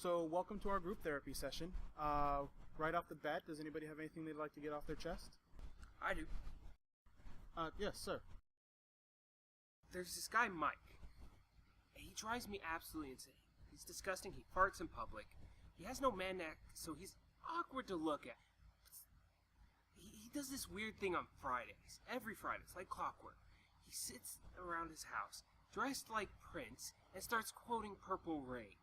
So welcome to our group therapy session. Right off the bat, does anybody have anything they'd like to get off their chest? I do. Yes, sir. There's this guy, Mike. He drives me absolutely insane. He's disgusting. He farts in public. He has no man neck, so he's awkward to look at. He does this weird thing on Fridays. Every Friday. It's like clockwork. He sits around his house, dressed like Prince, and starts quoting Purple Rain.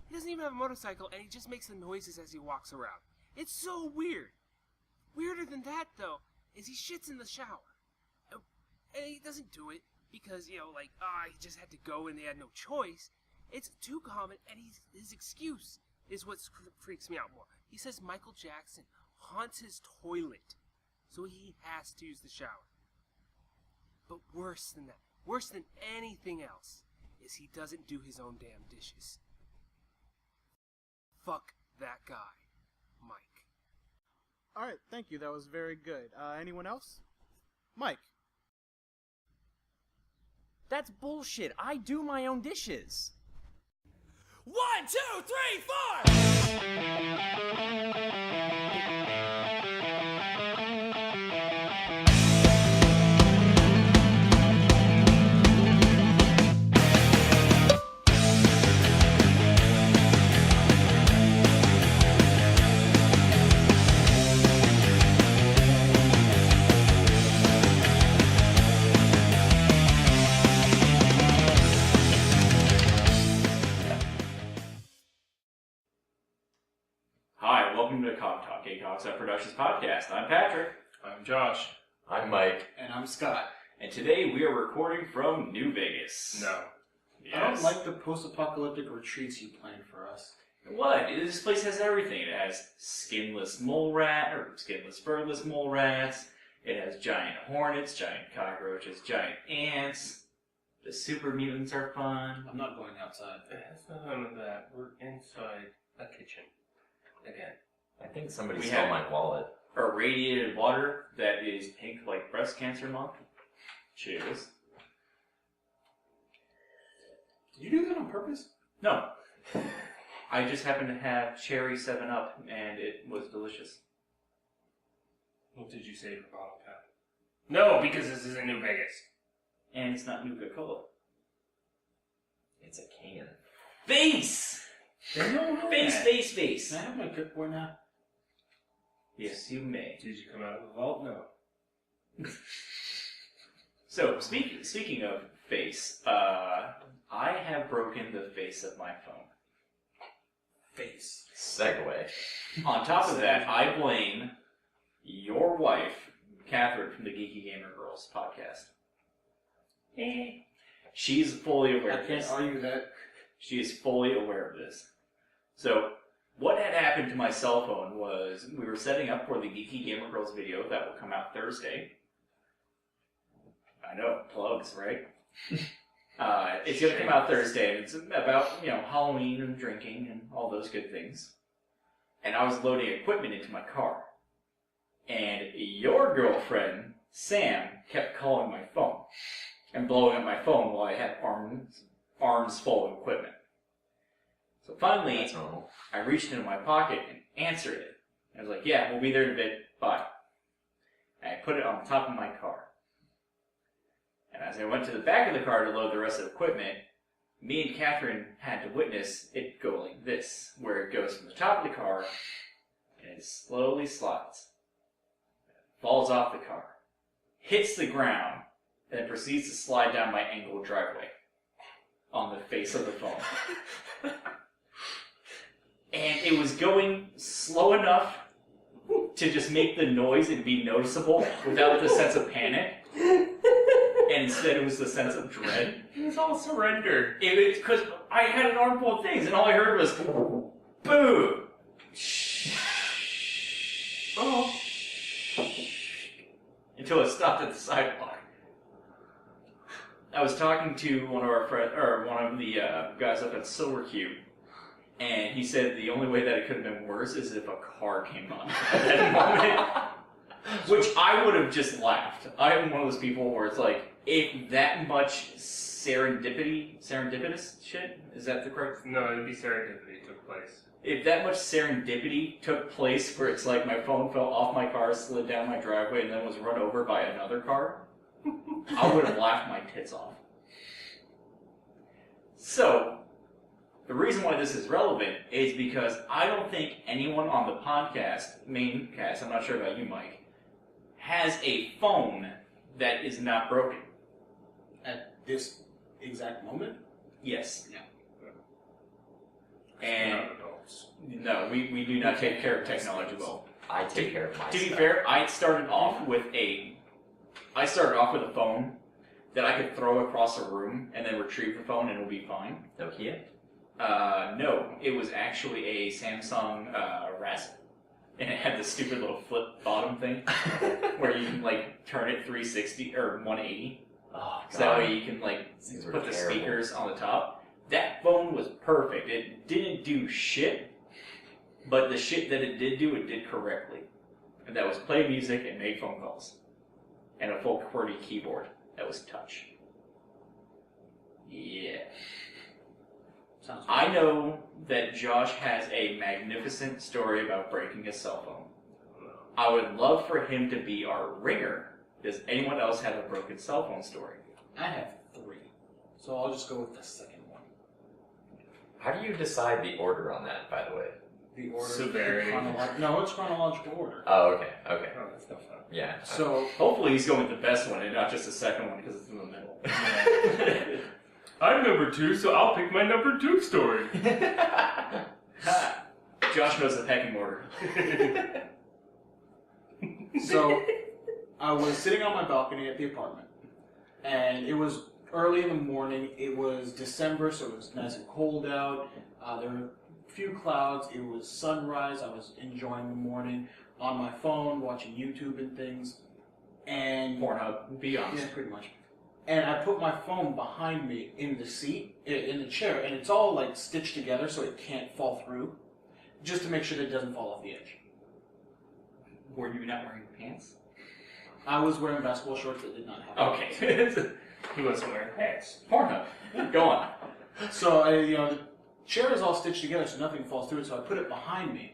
He doesn't even have a motorcycle, and he just makes the noises as he walks around. It's so weird. Weirder than that, though, is he shits in the shower. And he doesn't do it because, he just had to go and they had no choice. It's too common, and his excuse is what freaks me out more. He says Michael Jackson haunts his toilet, so he has to use the shower. But worse than that, worse than anything else, is he doesn't do his own damn dishes. Fuck that guy, Mike. Alright, thank you. That was very good. Anyone else? Mike. That's bullshit. I do my own dishes. 1, 2, 3, 4! Hi, welcome to Cock Talk, a Cockside Productions podcast. I'm Patrick. I'm Josh. I'm Mike. And I'm Scott. And today we are recording from New Vegas. No. Yes. I don't like the post-apocalyptic retreats you planned for us. What? This place has everything. It has skinless, furless mole rats. It has giant hornets, giant cockroaches, giant ants. The super mutants are fun. I'm not going outside. It's not none of that. We're inside a kitchen. Again. I think somebody We stole have- my wallet. Irradiated water that is pink like breast cancer month. Cheers. Did you do that on purpose? No. I just happened to have cherry 7-Up and it was delicious. What did you say for bottle cap? No, because this is in New Vegas. And it's not Nuka-Cola. It's a can. Face! Face! Can I have my clipboard now? Yes, you may. Did you come out of the vault? No. So, speaking of face, I have broken the face of my phone. Face. Segway. On top of that, I blame your wife, Catherine, from the Geeky Gamer Girls podcast. She's fully aware I of can't this. argue that. She is fully aware of this. So, what had happened to my cell phone was we were setting up for the Geeky Gamer Girls video that will come out Thursday. I know, plugs, right? It's going to come out Thursday, and it's about, Halloween and drinking and all those good things. And I was loading equipment into my car. And your girlfriend, Sam, kept calling my phone and blowing up my phone while I had arms full of equipment. So finally, That's normal. I reached into my pocket and answered it. I was like, yeah, we'll be there in a bit, bye. And I put it on the top of my car. And as I went to the back of the car to load the rest of the equipment, me and Catherine had to witness it go like this, where it goes from the top of the car, and it slowly slides, falls off the car, hits the ground, then proceeds to slide down my angled driveway on the face of the phone. And it was going slow enough to just make the noise and be noticeable without the sense of panic. And instead it was the sense of dread. It was all surrender. It was because I had an armful of things and all I heard was boom. Oh. Until it stopped at the sidewalk. I was talking to one of our friends, or one of the guys up at Silver Cube, and he said the only way that it could have been worse is if a car came on at that moment. Which I would have just laughed. I'm one of those people where it's like, if that much serendipitous shit? Is that the correct? No, it'd be serendipity took place. If that much serendipity took place where it's like my phone fell off my car, slid down my driveway, and then was run over by another car, I would have laughed my tits off. So, the reason why this is relevant is because I don't think anyone on the podcast, main cast, I'm not sure about you, Mike, has a phone that is not broken. At this exact moment? Yes. Yeah. And We're not adults. no, we do not take care of technology well. I take care of my To be stuff. fair, I started off with a phone that I could throw across a room and then retrieve the phone and it would be fine. Nokia? No, it was actually a Samsung Razr. And it had the stupid little flip bottom thing where you can like turn it 360 or 180. Oh, So that way God. you can like These were put the terrible. speakers on the top. That phone was perfect. It didn't do shit, but the shit that it did correctly. And that was play music and make phone calls. And a full QWERTY keyboard that was touch. Yeah. Sounds I know that Josh has a magnificent story about breaking his cell phone. I would love for him to be our ringer. Does anyone else have a broken cell phone story? I have 3. So I'll just go with the second one. How do you decide the order on that, by the way? The order. Severity. No, it's chronological order. Oh, okay, okay. Oh, that's no fun. Yeah. So, Hopefully he's going with the best one and not just the second one because it's in the middle. I'm number 2, so I'll pick my number 2 story. Ha! Josh knows the pecking order. so I was sitting on my balcony at the apartment, and it was early in the morning. It was December, so it was nice and cold out. There were a few clouds. It was sunrise. I was enjoying the morning on my phone, watching YouTube and things. And Pornhub, be honest. yeah, pretty much. And I put my phone behind me in the seat, in the chair, and it's all like stitched together so it can't fall through, just to make sure that it doesn't fall off the edge. Were you not wearing pants? I was wearing basketball shorts that did not have. Okay. He wasn't wearing pants. Pornhub. Go on. So the chair is all stitched together so nothing falls through it. So I put it behind me,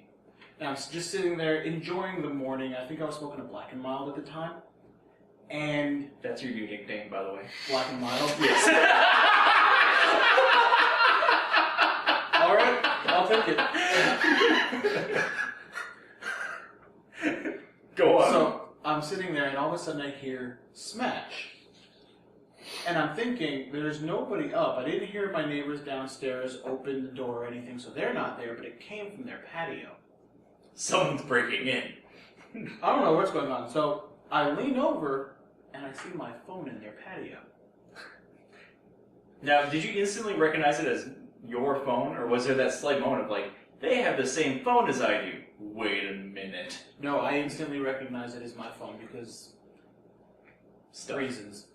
and I'm just sitting there enjoying the morning. I think I was smoking a Black and Mild at the time, and That's your new nickname, by the way. Black and Mild. Yes. All right, I'll take it. Go on. So I'm sitting there, and all of a sudden I hear smash. And I'm thinking, there's nobody up. I didn't hear my neighbors downstairs open the door or anything, so they're not there, but it came from their patio. Someone's breaking in. I don't know what's going on. So I lean over, and I see my phone in their patio. Now, did you instantly recognize it as your phone, or was there that slight moment of like, they have the same phone as I do? Wait a minute. No, I instantly recognized it as my phone because Stuff. reasons.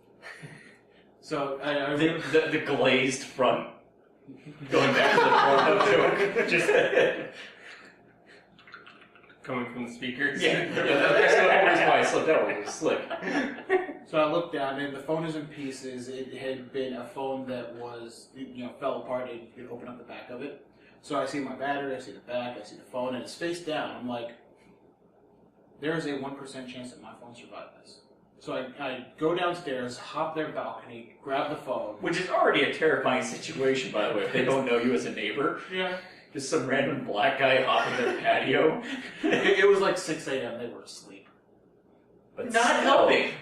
So I The glazed front. Going back to the Pornhub joke. Just coming from the speakers. Yeah, that's the reason why I slipped out. It was slick. So I looked down, and the phone is in pieces. It had been a phone that was, fell apart. It could open up the back of it. So I see my battery, I see the back, I see the phone, and it's face down. I'm like, there is a 1% chance that my phone survived this. So I go downstairs, hop their balcony, grab the phone. Which is already a terrifying situation, by the way, if they don't know you as a neighbor. Yeah. Just some random black guy hopping their patio. It was like 6 a.m. They were asleep. But Not still. helping.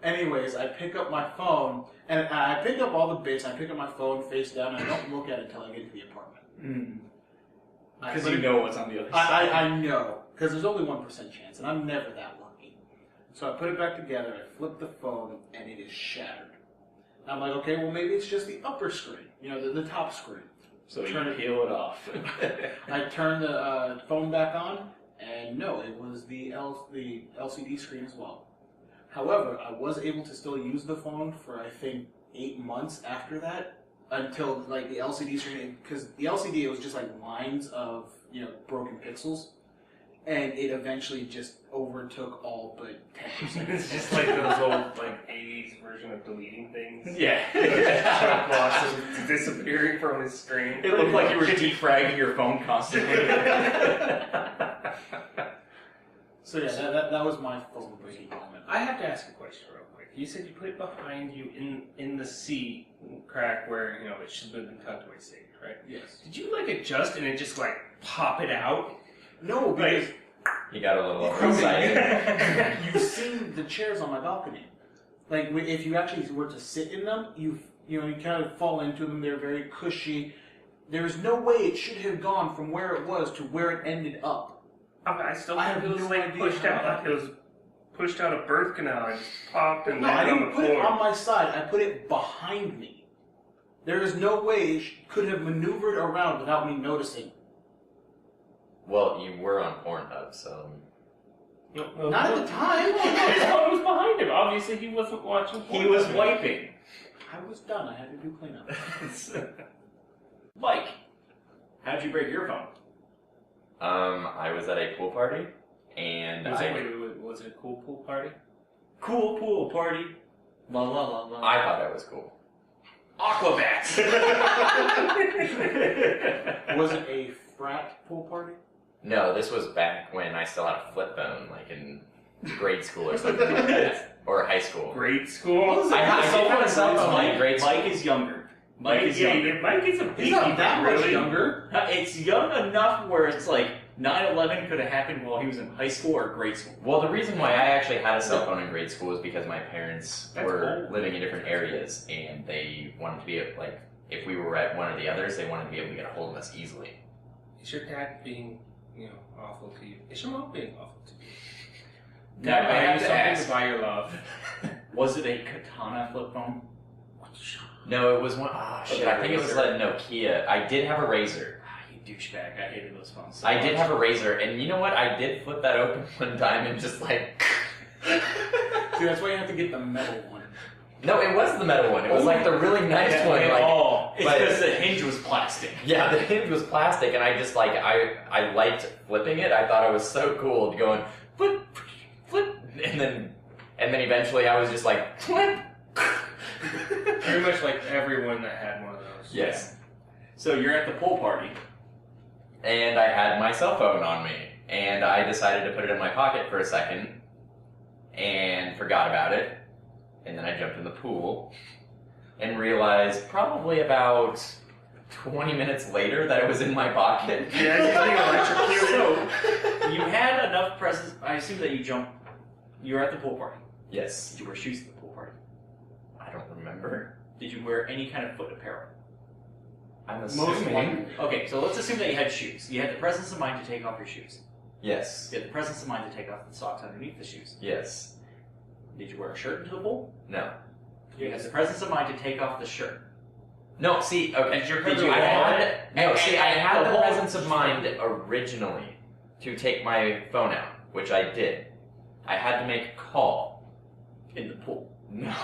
Anyways, I pick up my phone, and I pick up all the bits. I pick up my phone face down, and I don't look at it until I get to the apartment. Because you know what's on the other side. I know, because there's only 1% chance, and I'm never that lucky. So I put it back together, I flip the phone, and it is shattered. And I'm like, okay, well maybe it's just the upper screen, the top screen. So you Turn it- peel it off. I turned the phone back on, and no, it was the LCD screen as well. However, I was able to still use the phone for, I think, 8 months after that, until, like, the LCD screen, because the LCD, it was just, like, lines of, broken pixels, and it eventually just overtook all but 10%. It's just like those old 80s version of deleting things. Yeah. Chuck Loss is disappearing from his screen. It looked like you were defragging your phone constantly. So yeah, that was my phone breaking moment. I have to ask a question real quick. You said you put it behind you in the C crack where it should have been tucked away safe, right? Yes. Did you adjust and it just pop it out? No, because He got a little overexcited. you've seen the chairs on my balcony. If you actually were to sit in them, you kind of fall into them. They're very cushy. There's no way it should have gone from where it was to where it ended up. I still I think have it was no idea pushed how out that it was pushed out a birth canal and just popped and No, I landed on didn't the put it floor. on my side. I put it behind me. There is no way it could have maneuvered around without me noticing. Well, you were on Pornhub, so... No, Not at the time. His phone was behind him. Obviously, he wasn't watching. He was wiping. I was done. I had to do cleanup. Mike, how'd you break your phone? I was at a pool party, and Was it a cool pool party? Cool pool party. La la la la. I thought that was cool. Aquabats. Was it a frat pool party? No, this was back when I still had a flip phone, in grade school or something like that. Or high school. Grade school? I did have a cell phone in grade school. Mike is younger. Mike is younger. Mike is a baby. He's not that much really. younger. It's young enough where it's 9/11 could have happened while he was in high school or grade school. Well, the reason why I actually had a cell phone in grade school is because my parents That's were old. living in different areas, and they wanted to be if we were at one or the others, they wanted to be able to get a hold of us easily. Is your dad being, awful to you? Is your mom being awful to you? Now, I have to something ask, to buy your love. was it a Katana flip phone? No, it was one. Oh shit! I think it was a Nokia. I did have a Razor. You douchebag. I hated those phones so I much. did have a Razor, and you know what? I did flip that open one time and just See, that's why you have to get the metal one. No, it was the metal one. It was the really nice one. It's but- because the hinge was plastic. Yeah, the hinge was plastic, and I just I liked flipping it. I thought it was so cool going flip, flip, and then eventually I was just flip. Pretty much like everyone that had one of those. Yes. So you're at the pool party. And I had my cell phone on me, and I decided to put it in my pocket for a second, and forgot about it, and then I jumped in the pool, and realized probably about 20 minutes later that it was in my pocket. Yeah, you're getting electrocuted. So you had enough presence. I assume that you were at the pool party. Yes. Did you wear shoes at the pool party? I don't remember. Did you wear any kind of foot apparel? I'm Most assuming. likely. Okay, so let's assume that you had shoes. You had the presence of mind to take off your shoes. Yes. You had the presence of mind to take off the socks underneath the shoes. Yes. Did you wear a shirt into the pool? No. You had the presence of mind to take off the shirt. No, see, okay. Did you Did have you the have No, see, I had the the whole- presence of mind originally to take my phone out, which I did. I had to make a call. In the pool. No.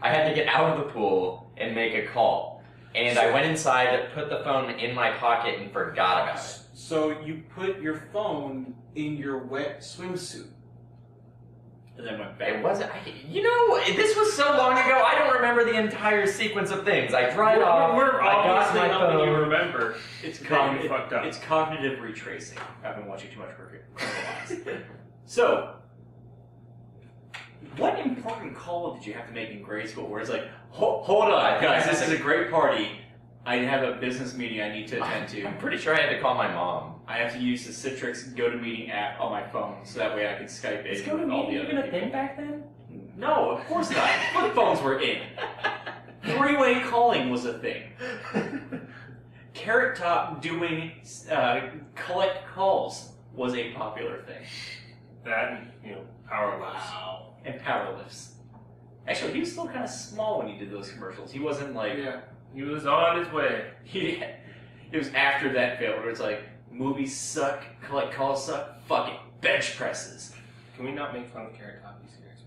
I had to get out of the pool and make a call. And I went inside, put the phone in my pocket, and forgot about it. So you put your phone in your wet swimsuit. And then went back. It wasn't. This was so long ago. I don't remember the entire sequence of things. I dried off. We're I got obviously my helping you phone. remember. It's That you fucked up. It's cognitive retracing. I've been watching too much Criminal Minds. So, what important call did you have to make in grade school where it's hold on, guys, this is a great party. I have a business meeting I need to attend to. I'm pretty sure I had to call my mom. I have to use the Citrix GoToMeeting app on my phone so that way I can Skype Is in with all the GoToMeeting other even a people. thing back then? No, of course not. Flip phones were in. Three-way calling was a thing. Carrot Top doing collect calls was a popular thing. That, power lifts. And power lifts. Actually, he was still kind of small when he did those commercials. He wasn't Yeah. He was on his way. It was after that failed where it's movies suck, collect calls suck, fuck it, bench presses. Can we not make fun of Carrot Top? Be serious.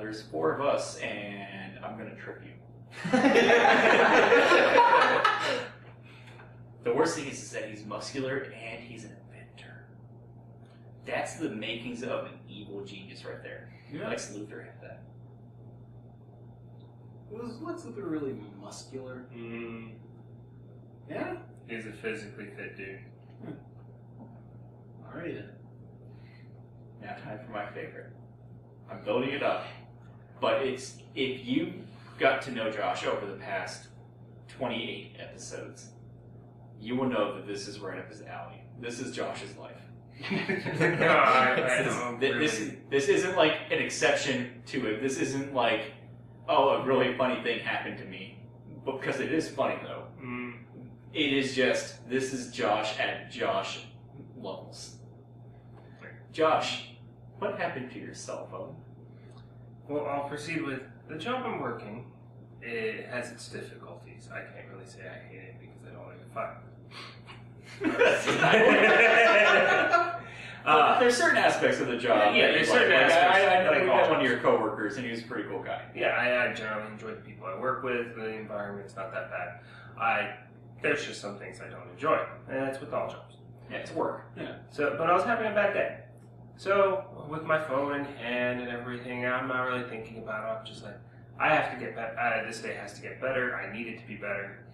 There's 4 of us, and I'm gonna trip you. The worst thing is that he's muscular and he's an inventor. That's the makings of an evil genius right there. Yeah. Lex Luthor had that. Was Lex Luthor really muscular? Yeah? He's a physically fit dude. Alright then. Now time for my favorite. I'm building it up. But it's, if you got to know Josh over the past 28 episodes, you will know that this is right up his alley. This is Josh's life. This isn't like an exception to it. This isn't like, oh, a really funny thing happened to me. But because it is funny though. It is just, this is Josh at Josh levels. Josh, what happened to your cell phone? Well, I'll proceed with the job I'm working. It has its difficulties. I can't really say I hate it because I don't want to get fired. There's certain aspects of the job. Yeah, there's certain aspects. I like we all had one of jobs. your coworkers, and he was a pretty cool guy. Yeah, I generally enjoy the people I work with. The environment's not that bad. There's just some things I don't enjoy, and that's with all jobs. Yeah, it's work. Yeah. So, but I was having a bad day. So, with my phone in hand and everything, I'm not really thinking about it. I'm just like, I have to get better. This day has to get better. I need it to be better.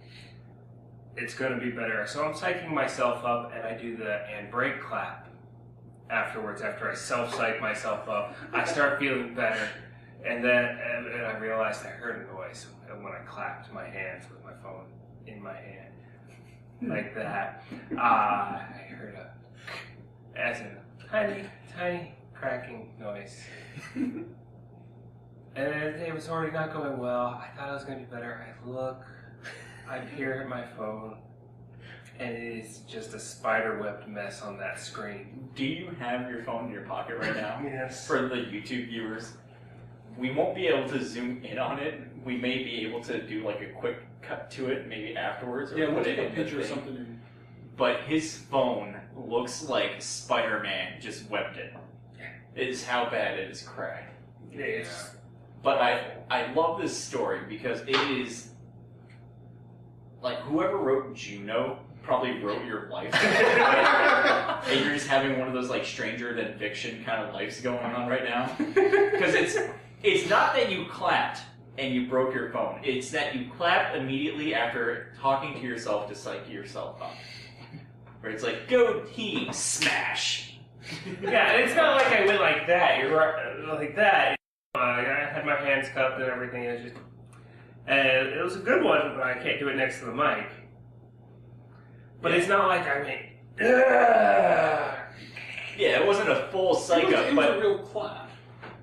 It's going to be better. So I'm psyching myself up, and I do the and brake clap afterwards. After I self-psych myself up, I start feeling better. And then and I realized I heard a noise when I clapped my hands with my phone in my hand. Like that. I heard as a tiny cracking noise. And it was already not going well. I thought it was going to be better. I look, I peer at my phone, and it is just a spider-webbed mess on that screen. Do you have your phone in your pocket right now? Yes. For the YouTube viewers, we won't be able to zoom in on it. We may be able to do like a quick cut to it, maybe afterwards, or Yeah, we'll put take it a in picture the of thing. something. In... But his phone looks like Spider-Man just webbed it. It is how bad it is cracked. Yes. But I love this story because it is like whoever wrote Juno probably wrote your life. And you're just having one of those like stranger than fiction kind of lives going on right now. Because it's not that you clapped and you broke your phone. It's that you clapped immediately after talking to yourself to psych yourself up. Where it's like, go team, smash. Yeah, and it's not like I went like that. You're right, like that. I had my hands cupped and everything. And it was a good one, but I can't do it next to the mic. But it's not like I went, ugh. Yeah, it wasn't a full psych up, It was but a real clap.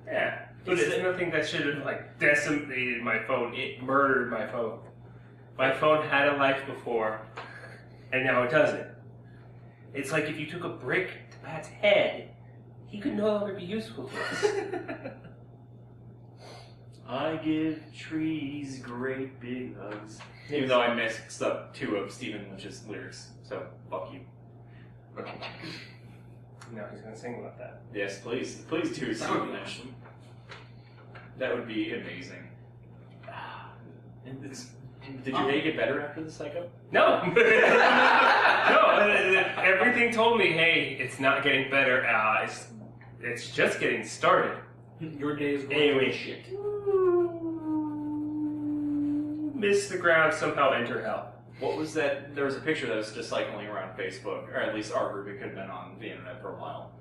Yeah, but it's nothing that should have like decimated my phone. It murdered my phone. My phone had a life before, and now it doesn't. It's like if you took a brick to Pat's head, he could no longer be useful to us. I give trees great big hugs. Even though I mixed up two of Stephen Lynch's lyrics, so fuck you. Now he's gonna sing about that. Yes, please. Please do, Stephen Lynch. That would be amazing. Did your day get better after the psycho? No! No, everything told me, hey, it's not getting better, it's just getting started. Your day is going Anyway. to shit. Miss the ground, somehow enter hell. What was that? There was a picture that was just cycling around Facebook, or at least our group. It could have been on the internet for a while.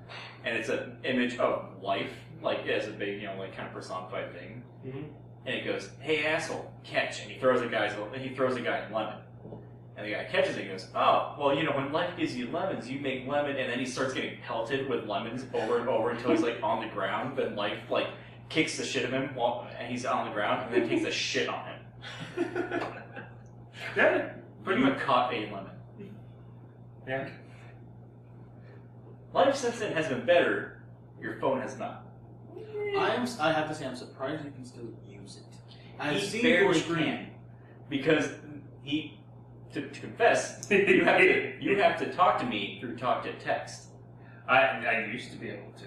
And it's an image of life, like as a big, like kind of personified thing. Mm-hmm. And it goes, "Hey asshole, catch!" And he throws a guy lemon. And the guy catches it and goes, "Oh, well, when life gives you lemons, you make lemon." And then he starts getting pelted with lemons over and over until he's like on the ground. Then life like kicks the shit of him and he's on the ground, and then takes a shit on him. Yeah, But you caught a lemon. Yeah. Life since then has been better. Your phone has not. I have to say, I'm surprised you can still use it. I've He seen your barely screen. can, because to confess, you have to talk to me through talk to text. I used to be able to.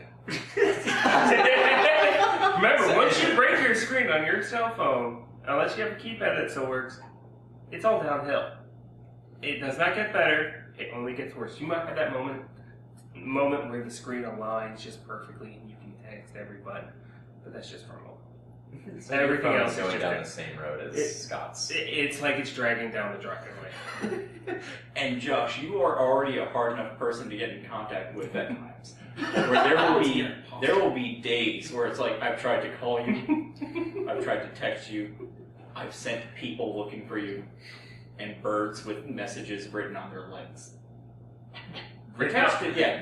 Remember, once you break your screen on your cell phone, unless you have a keypad that still works, it's all downhill. It does not get better, it only gets worse. You might have that moment, moment where the screen aligns just perfectly and you can text every button. But that's just for a moment. So Everything your else phone's is going just down a- the same road as Scott's. It's like it's dragging down the driveway. And Josh, you are already a hard enough person to get in contact with at times. Where there will be days where it's like, I've tried to call you, I've tried to text you, I've sent people looking for you, and birds with messages written on their legs. Attached to, yeah.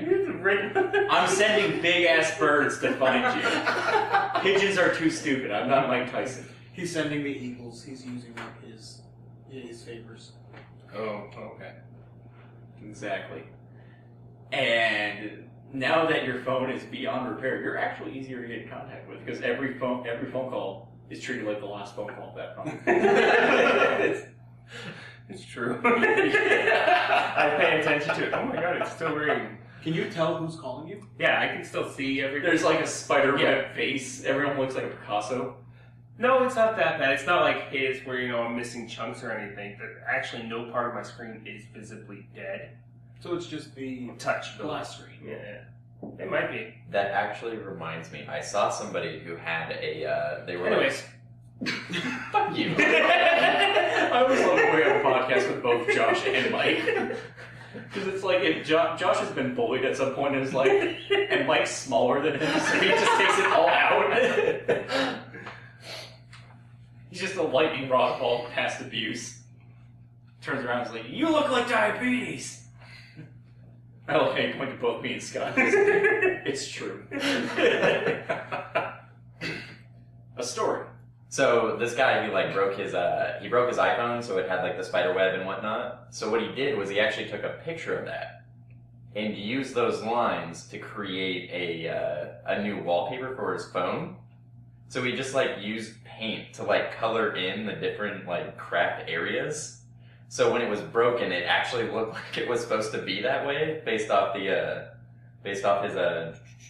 I'm sending big ass birds to find you. Pigeons are too stupid. I'm not Mike Tyson. He's sending the eagles. He's using his favors. Oh, okay. Exactly. And now that your phone is beyond repair, you're actually easier to get in contact with because every phone call is treated like the last phone call of that phone. It's true. I pay attention to it. Oh my god, it's still ringing. Can you tell who's calling you? Yeah, I can still see everything. There's like a spiderweb face. Everyone looks like a Picasso. No, it's not that bad. It's not like his where, I'm missing chunks or anything. Actually, no part of my screen is visibly dead. So it's just the Touch the glass screen. Yeah. It might be. That actually reminds me. I saw somebody who had they were Anyways. fuck you. I was on the way on a podcast with both Josh and Mike. Because it's like, if Josh has been bullied at some point in his life, and Mike's smaller than him, so he just takes it all out. He's just a lightning rod of all past abuse. Turns around and is like, you look like diabetes! I love how you point to both me and Scott. It's true. A story. So this guy who broke his iPhone, so it had like the spider web and whatnot. So what he did was he actually took a picture of that and used those lines to create a new wallpaper for his phone. So he just used paint to color in the different cracked areas. So when it was broken, it actually looked like it was supposed to be that way based off his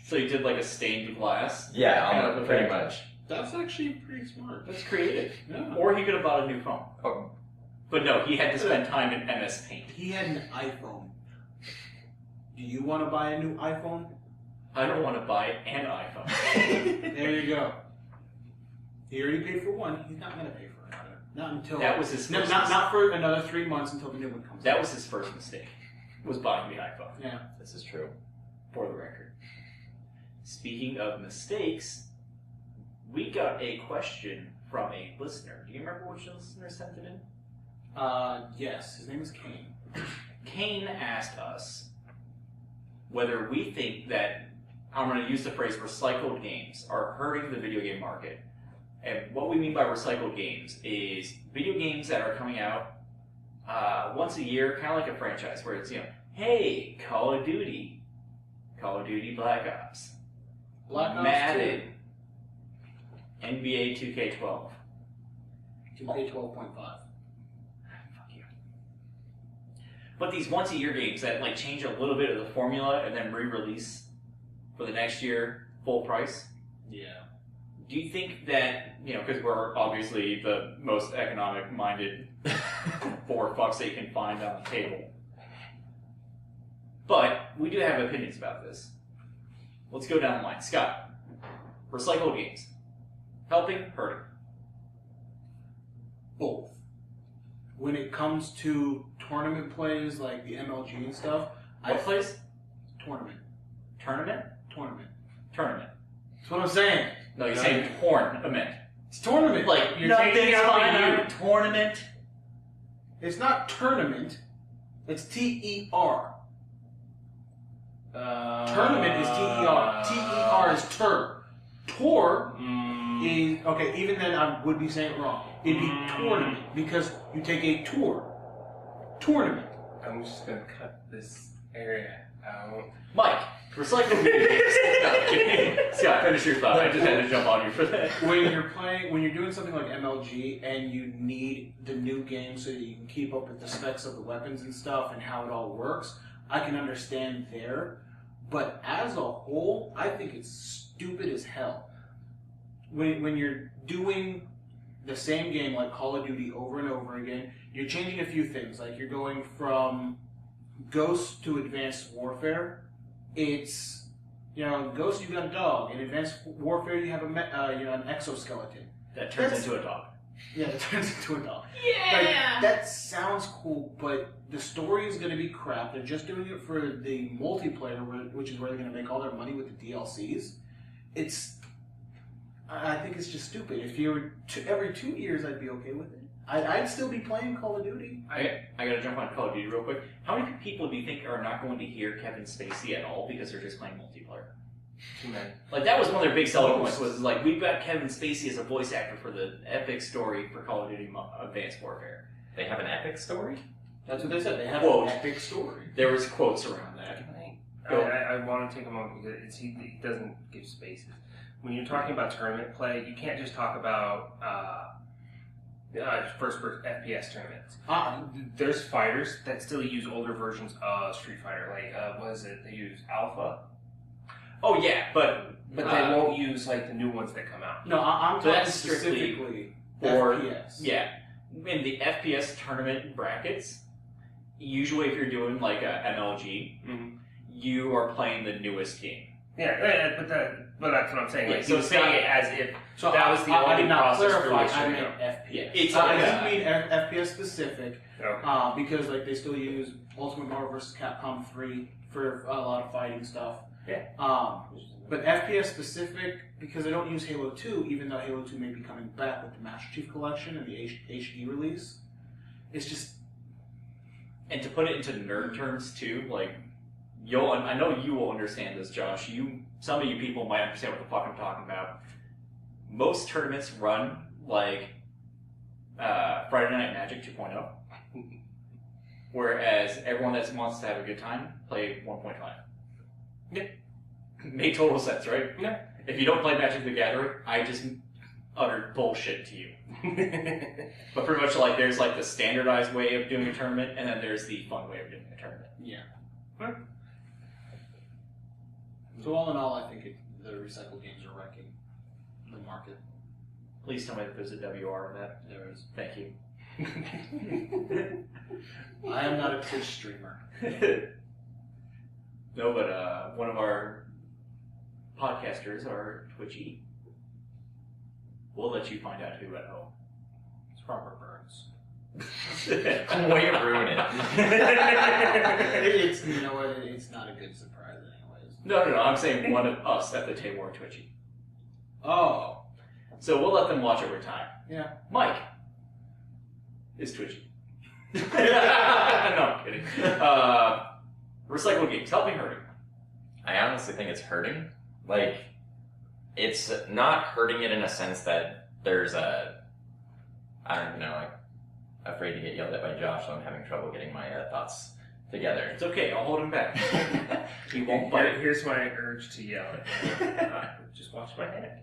So he did like a stained glass? yeah, pretty much. That's actually pretty smart. That's creative. Yeah. Or he could have bought a new phone. Oh. But no, he had to spend time in MS Paint. He had an iPhone. Do you want to buy a new iPhone? I don't want to buy an iPhone. There you go. He already paid for one. He's not going to pay for another. Not until That was his first not for another 3 months until the new one comes. That out. was his first mistake, was buying the iPhone, Yeah. This is true. for the record. Speaking of mistakes, we got a question from a listener. Do you remember which listener sent it in? Yes. His name is Kane. Kane asked us whether we think that, I'm going to use the phrase recycled games, are hurting the video game market. And what we mean by recycled games is video games that are coming out once a year, kind of like a franchise, where it's, hey, Call of Duty Black Ops, Black Ops Madden, NBA 2K12. 2K12.5. Fuck you. But these once a year games that change a little bit of the formula and then re-release for the next year, full price. Yeah. Do you think that, because we're obviously the most economic-minded four fucks that you can find on the table, but we do have opinions about this. Let's go down the line. Scott, recycled games, helping, hurting? Both. When it comes to tournament plays like the MLG and stuff, What place? Tournament. Tournament? Tournament. Tournament. That's what I'm saying. No, you're saying tournament. It's tournament. You're nothing's taking out fine my out. tournament. It's not tournament. It's TER. Tournament is TER. TER is tur. Tour is okay. Even then, I would be saying it wrong. It'd be tournament because you take a tour. Tournament. I'm just gonna cut this area out. Mike, recycled video games. No, I'm kidding. Scott, finish your thought. I just had to jump on you for that. When you're doing something like MLG and you need the new game so that you can keep up with the specs of the weapons and stuff and how it all works, I can understand there. But as a whole, I think it's stupid as hell. When you're doing the same game like Call of Duty over and over again, you're changing a few things. Like you're going from Ghost to Advanced Warfare, it's, Ghost, you got a dog. In Advanced Warfare, you have an exoskeleton. That turns into a dog. Yeah, it turns into a dog. Yeah! Like, that sounds cool, but the story is going to be crap. They're just doing it for the multiplayer, which is where they're going to make all their money with the DLCs. I think it's just stupid. If you were every 2 years, I'd be okay with it. I'd still be playing Call of Duty. I gotta jump on Call of Duty real quick. How many people do you think are not going to hear Kevin Spacey at all because they're just playing multiplayer? Too many. Like, that was one of their big selling points, was like, we've got Kevin Spacey as a voice actor for the epic story for Call of Duty Advanced Warfare. They have an epic story? That's what they said. They have Quote. an epic story. There was quotes around that. I want to take a moment because he doesn't give spaces. When you're talking about tournament play, you can't just talk about first-person FPS tournaments. There's fighters that still use older versions of Street Fighter. Like, what is it? They use Alpha. Oh, yeah, but But they won't use, like, the new ones that come out. No, I'm talking that's strictly specifically for FPS. Yeah, in the FPS tournament brackets, usually if you're doing like a MLG, you are playing the newest game. Yeah, but that's what I'm saying. Yeah, Like, so he was it's saying not- it as if So that was the I only did not process through clarify. which I you meant go. FPS. It's I like didn't mean FPS specific, Okay. because like they still use Ultimate Marvel vs. Capcom 3 for a lot of fighting stuff. Yeah. But FPS specific, because I don't use Halo 2, even though Halo 2 may be coming back with the Master Chief Collection and the HD release. It's just... And to put it into nerd terms too, like, I know you will understand this, Josh. Some of you people might understand what the fuck I'm talking about. Most tournaments run like Friday Night Magic 2.0, whereas everyone that wants to have a good time play 1.5. Yeah. Made total sense, right? Yeah. If you don't play Magic the Gathering, I just uttered bullshit to you. But pretty much like there's like the standardized way of doing a tournament, and then there's the fun way of doing a tournament. Yeah. So all in all, I think the recycled games are wrecking the market. Please tell me that there's a WR in that. There is. Thank you. I am not a Twitch streamer. No, but one of our podcasters are Twitchy. We'll let you find out who at home. It's Robert Burns. Way to ruin it. It's, you know what, it's not a good surprise anyways. No, I'm saying one of us at the table are Twitchy. Oh. So we'll let them watch over time. Yeah. Mike is Twitchy. No, I'm kidding. Recycled games, helping hurting. I honestly think it's hurting. Like, it's not hurting it in a sense that there's I don't even know, like, afraid to get yelled at by Josh, so I'm having trouble getting my thoughts together. It's okay, I'll hold him back. He won't bite. Here's my urge to yell at you. Just watch my hand.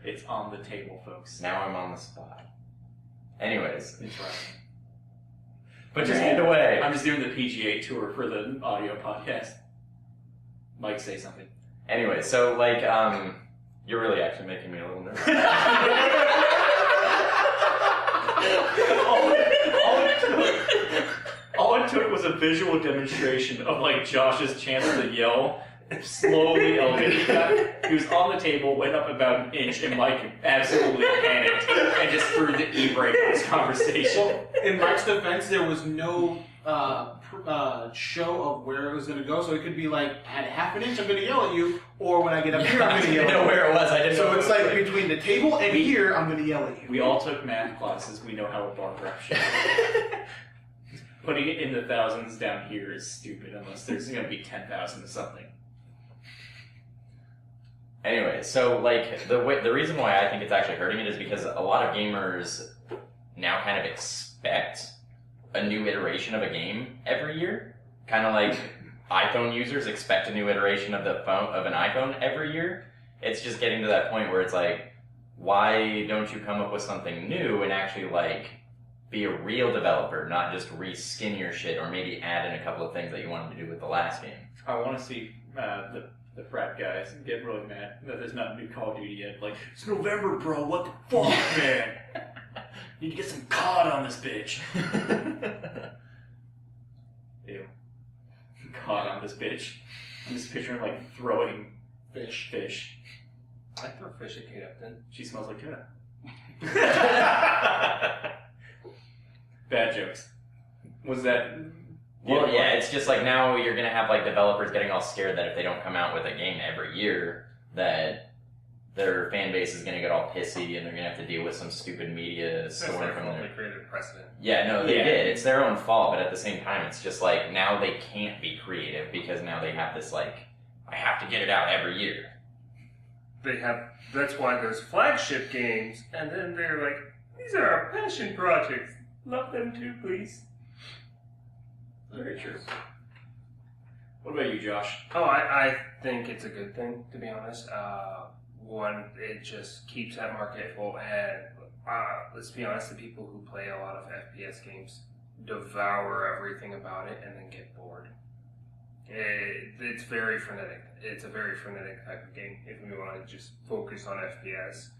It's on the table, folks. Now I'm on the spot. Anyways. It's right. But just either way. I'm just doing the PGA tour for the audio podcast. Mike, say something. Anyway, so, like, you're really actually making me a little nervous. All it took was a visual demonstration of, like, Josh's chance to yell, slowly elevated. He was on the table, went up about an inch, and Mike absolutely panicked and just threw the e-brake on his conversation. Well, in Mike's defense, there was no show of where it was going to go, so it could be like, at half an inch, I'm going to yell at you, or when I get up here, I'm going to yell at you. I didn't know where it was. I didn't know. So it's like between the table and here, I'm going to yell at you. We all took math classes. We know how a bar graph should be. Putting it in the thousands down here is stupid unless there's going to be 10,000 or something. Anyway, so, like, the reason why I think it's actually hurting it is because a lot of gamers now kind of expect a new iteration of a game every year. Kind of like iPhone users expect a new iteration of an iPhone every year. It's just getting to that point where it's like, why don't you come up with something new and actually, like, be a real developer, not just reskin your shit or maybe add in a couple of things that you wanted to do with the last game. I want to see the frat guys get really mad that there's not a new Call of Duty yet. Like, it's November, bro. What the fuck, man? Need to get some COD on this bitch. Ew. COD on this bitch. I'm just picturing like throwing Fish. I throw fish at Kate Upton. She smells like tuna. Bad jokes. Was that? Well, yeah, it's just like now you're gonna have like developers getting all scared that if they don't come out with a game every year, that their fan base is gonna get all pissy and they're gonna have to deal with some stupid media That's storm their from fault. their. They created precedent. Yeah, no, they Yeah. did. It's their own fault, but at the same time, it's just like now they can't be creative because now they have this like, I have to get it out every year. That's why there's flagship games, and then they're like, these are our passion projects. Love them too, please. Very true. What about you, Josh? Oh, I think it's a good thing, to be honest. One, it just keeps that market full, and let's be honest, the people who play a lot of FPS games devour everything about it and then get bored. It's very frenetic. It's a very frenetic type of game if we want to just focus on FPS.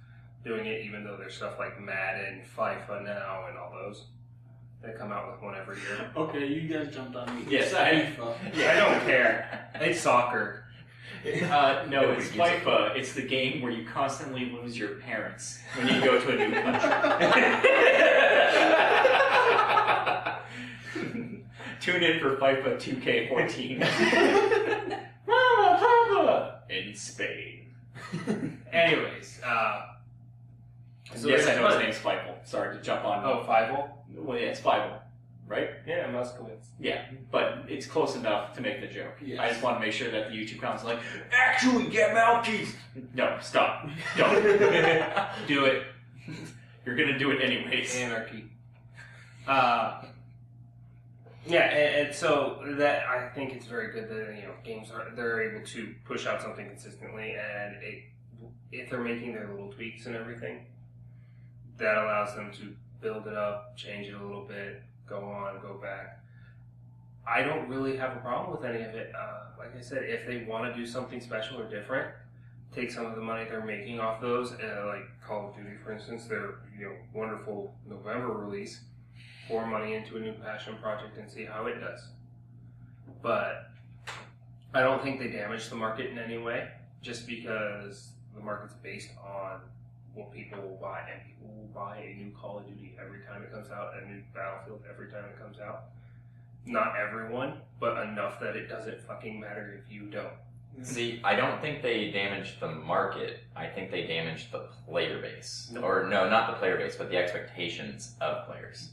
Doing it even though there's stuff like Madden, FIFA now, and all those. They come out with one every year. Okay, you guys jumped on me. Yes, I don't care. It's soccer. No, it's FIFA. It's the game where you constantly lose your parents when you go to a new country. Tune in for FIFA 2K14. Mama, Papa! In Spain. Anyways, so yes, I there's know his fun. name's Feivel. Sorry to jump on. Oh, Fievel? Well, yeah, it's Feivel, right? Yeah, Moskowitz. Yeah, but it's close enough to make the joke. Yes. I just want to make sure that the YouTube comments are like, actually get mouthpiece! No, stop. Don't. Do it. You're gonna do it anyways. Anarchy. Yeah, and so that I think it's very good that games they're able to push out something consistently, and if they're making their little tweaks and everything, that allows them to build it up, change it a little bit, go on, go back. I don't really have a problem with any of it. Like I said, if they want to do something special or different, take some of the money they're making off those, like Call of Duty, for instance, their wonderful November release, pour money into a new passion project and see how it does. But I don't think they damage the market in any way, just because the market's based on what people will buy, and people will buy a new Call of Duty every time it comes out, a new Battlefield every time it comes out. Not everyone, but enough that it doesn't fucking matter if you don't. See, I don't think they damaged the market. I think they damaged the player base. No. Or, no, not the player base, but the expectations of players.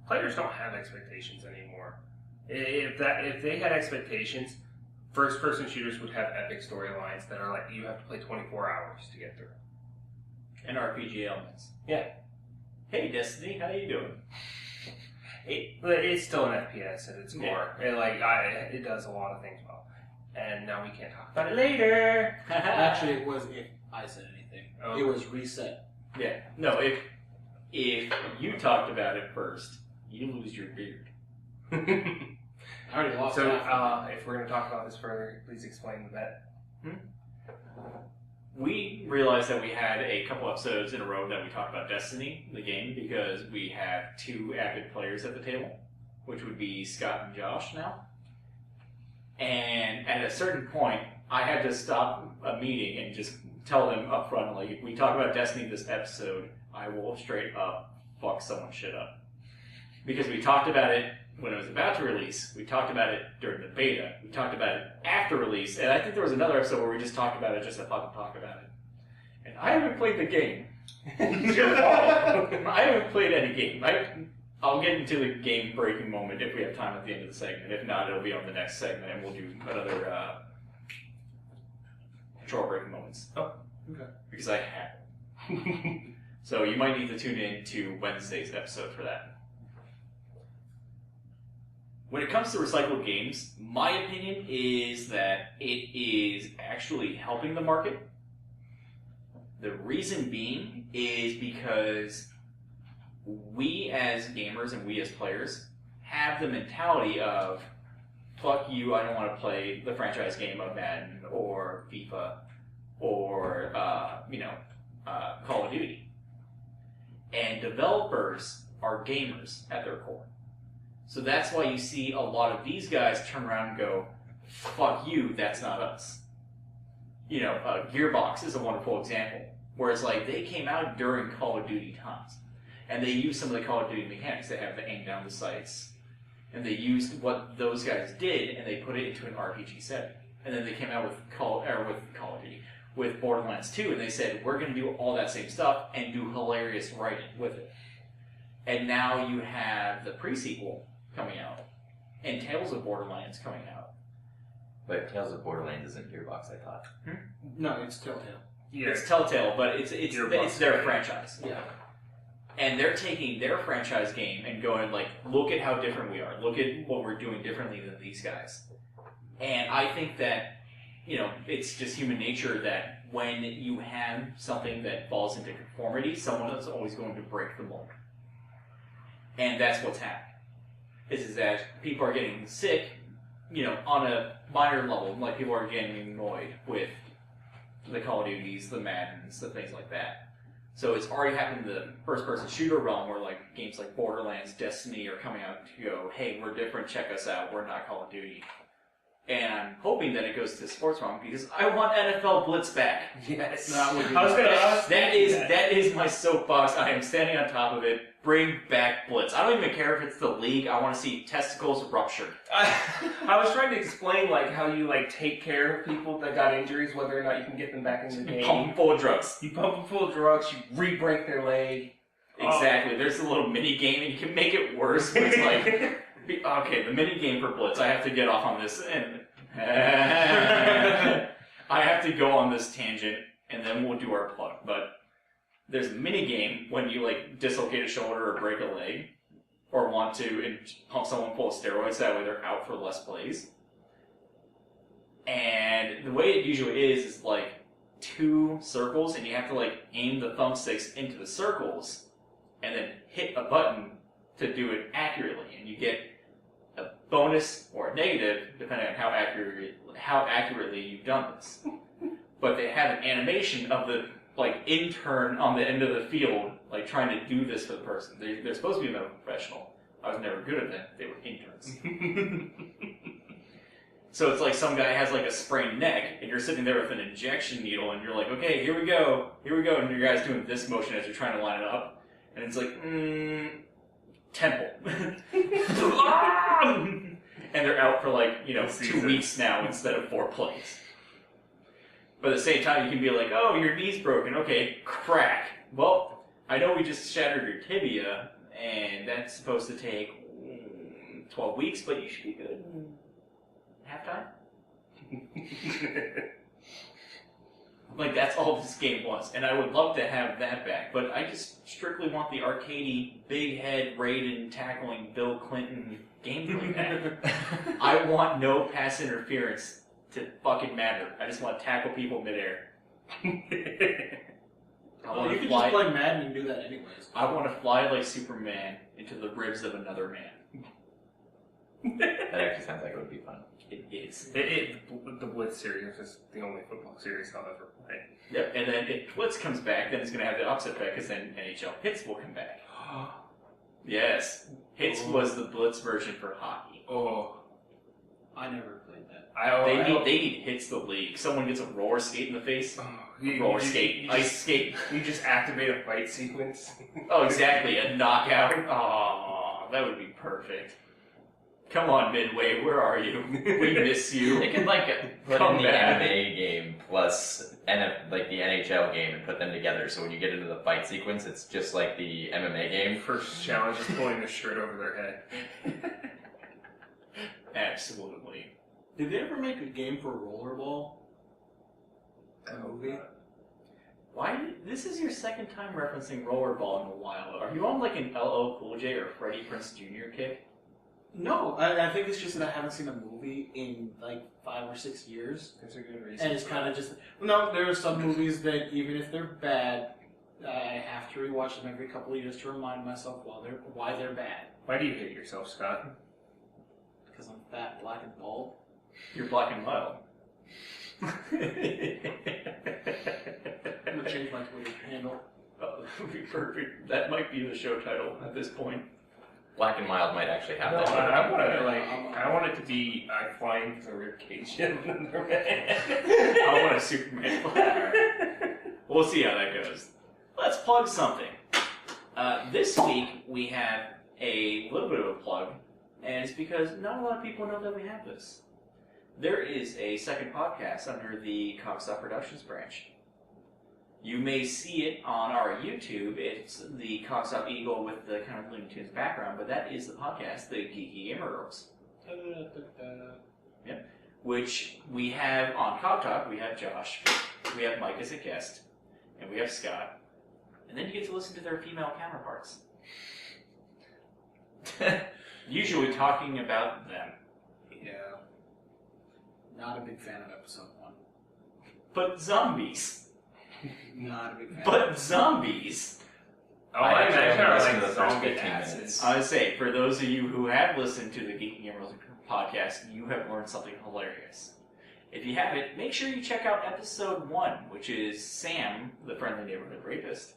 Players don't have expectations anymore. If they had expectations, first-person shooters would have epic storylines that are like, you have to play 24 hours to get through. And RPG elements. Yeah. Hey, Destiny, how you doing? It's still an FPS at its core. It does a lot of things well. And now we can't talk about it later. Actually, it was if I said anything. Oh. It was reset. Yeah. No, if you talked about it first, you lose your beard. I already lost So, half. if we're going to talk about this further, please explain the bet. We realized that we had a couple episodes in a row that we talked about Destiny, the game, because we have two avid players at the table, which would be Scott and Josh now. And at a certain point, I had to stop a meeting and just tell them up front, like, if we talk about Destiny this episode, I will straight up fuck someone's shit up. Because we talked about it when it was about to release, we talked about it during the beta, we talked about it after release, and I think there was another episode where we just talked about it just to fucking talk about it. And I haven't played the game. It's your fault. I haven't played any game. I'll get into the game breaking moment if we have time at the end of the segment. If not, it'll be on the next segment, and we'll do another control breaking moments. Oh, okay. Because I have. So you might need to tune in to Wednesday's episode for that. When it comes to recycled games, my opinion is that it is actually helping the market. The reason being is because we as gamers and we as players have the mentality of, fuck you, I don't want to play the franchise game of Madden or FIFA or, Call of Duty. And developers are gamers at their core. So that's why you see a lot of these guys turn around and go, fuck you, that's not us. You know, Gearbox is a wonderful example, where it's like they came out during Call of Duty times, and they used some of the Call of Duty mechanics. They have the aim down the sights, and they used what those guys did, and they put it into an RPG setting. And then they came out with Call of Duty, with Borderlands 2, and they said, we're going to do all that same stuff and do hilarious writing with it. And now you have the pre-sequel coming out, and Tales of Borderlands coming out. But Tales of Borderlands isn't Gearbox, I thought. No, it's Telltale. Yeah. It's Telltale, but it's their franchise. Yeah. And they're taking their franchise game and going like, look at how different we are. Look at what we're doing differently than these guys. And I think that, you know, it's just human nature that when you have something that falls into conformity, someone is always going to break the mold. And that's what's happening. Is that people are getting sick, you know, on a minor level. Like, people are getting annoyed with the Call of Duties, the Maddens, the things like that. So it's already happened in the first-person shooter realm where, like, games like Borderlands, Destiny are coming out to go, hey, we're different, check us out, we're not Call of Duty. And I'm hoping that it goes to the sports realm because I want NFL Blitz back. Yes. That is my soapbox. I am standing on top of it. Bring back Blitz. I don't even care if it's the league. I want to see testicles ruptured. I was trying to explain like how you like take care of people that got injuries, whether or not you can get them back in the game. Pump them full of drugs. You pump them full of drugs. You re-break their leg. Exactly. There's a little mini game, and you can make it worse. But it's like, okay, the mini game for Blitz. I have to get off on this, and I have to go on this tangent, and then we'll do our plug. But there's a mini game when you like dislocate a shoulder or break a leg, or want to pump someone full of steroids. That way they're out for less plays. And the way it usually is like 2 circles, and you have to like aim the thumbsticks into the circles, and then hit a button to do it accurately, and you get a bonus or a negative depending on how accurately you've done this. But they have an animation of the like intern on the end of the field, like trying to do this for the person. They're supposed to be a medical professional. I was never good at that. They were interns. So it's like some guy has like a sprained neck, and you're sitting there with an injection needle, and you're like, okay, here we go, and your guy's doing this motion as you're trying to line it up, and it's like, temple. And they're out for like, 2 weeks now instead of 4 plays. But at the same time, you can be like, oh, your knee's broken. Okay, crack. Well, I know we just shattered your tibia, and that's supposed to take 12 weeks, but you should be good in halftime. Like, that's all this game was. And I would love to have that back, but I just strictly want the arcadey, big head, Raiden tackling Bill Clinton gameplay back. I want no pass interference to fucking matter. I just want to tackle people midair. You can just play Madden and do that anyways. I want to fly like Superman into the ribs of another man. That actually sounds like it would be fun. It is. The Blitz series is the only football series I'll ever play. Yep, and then if Blitz comes back, then it's going to have the opposite effect, because then NHL Hits will come back. Yes. Hits was the Blitz version for hockey. Oh. I never played that. They need Hits the league. Someone gets a roller skate in the face. Ice skate. You just activate a fight sequence. Oh, exactly. A knockout. Oh, that would be perfect. Come on, Midway, where are you? We miss you. They could put Come in the back. MMA game plus the NHL game and put them together. So when you get into the fight sequence, it's just like the MMA game. First challenge is pulling a shirt over their head. Absolutely. Did they ever make a game for Rollerball? A movie? This is your second time referencing Rollerball in a while. Are you on like an LL Cool J or Freddie Prinze Jr. kick? No, I think it's just that I haven't seen a movie in like 5 or 6 years. There's a good reason. And it's kind of just... No, there are some movies that even if they're bad, I have to rewatch them every couple of years to remind myself why they're bad. Why do you hate yourself, Scott? Because I'm fat, black, and bald. You're black and mild. I'm going to change my Twitter handle. Oh, that would be perfect. That might be the show title at this point. Black and Mild might actually have No, that. I want to I want it to be flying through the ribcage. I want a Superman flag. We'll see how that goes. Let's plug something. This week we have a little bit of a plug, and it's because not a lot of people know that we have this. There is a second podcast under the Coxsop Productions branch. You may see it on our YouTube. It's the Coxsop Eagle with the kind of Looney Tunes background, but that is the podcast, the Geeky Gamer Girls. Yep. Which we have on Cog Talk. We have Josh, we have Mike as a guest, and we have Scott. And then you get to listen to their female counterparts. Usually talking about them. Yeah. Not a big fan of episode 1. But zombies. Not a big fan. But zombies. Oh, I imagine I listened to like the first zombie 15 minutes. asses. I would say, for those of you who have listened to the Geeky Gamers podcast, you have learned something hilarious. If you haven't, make sure you check out episode 1, which is Sam, the friendly neighborhood rapist.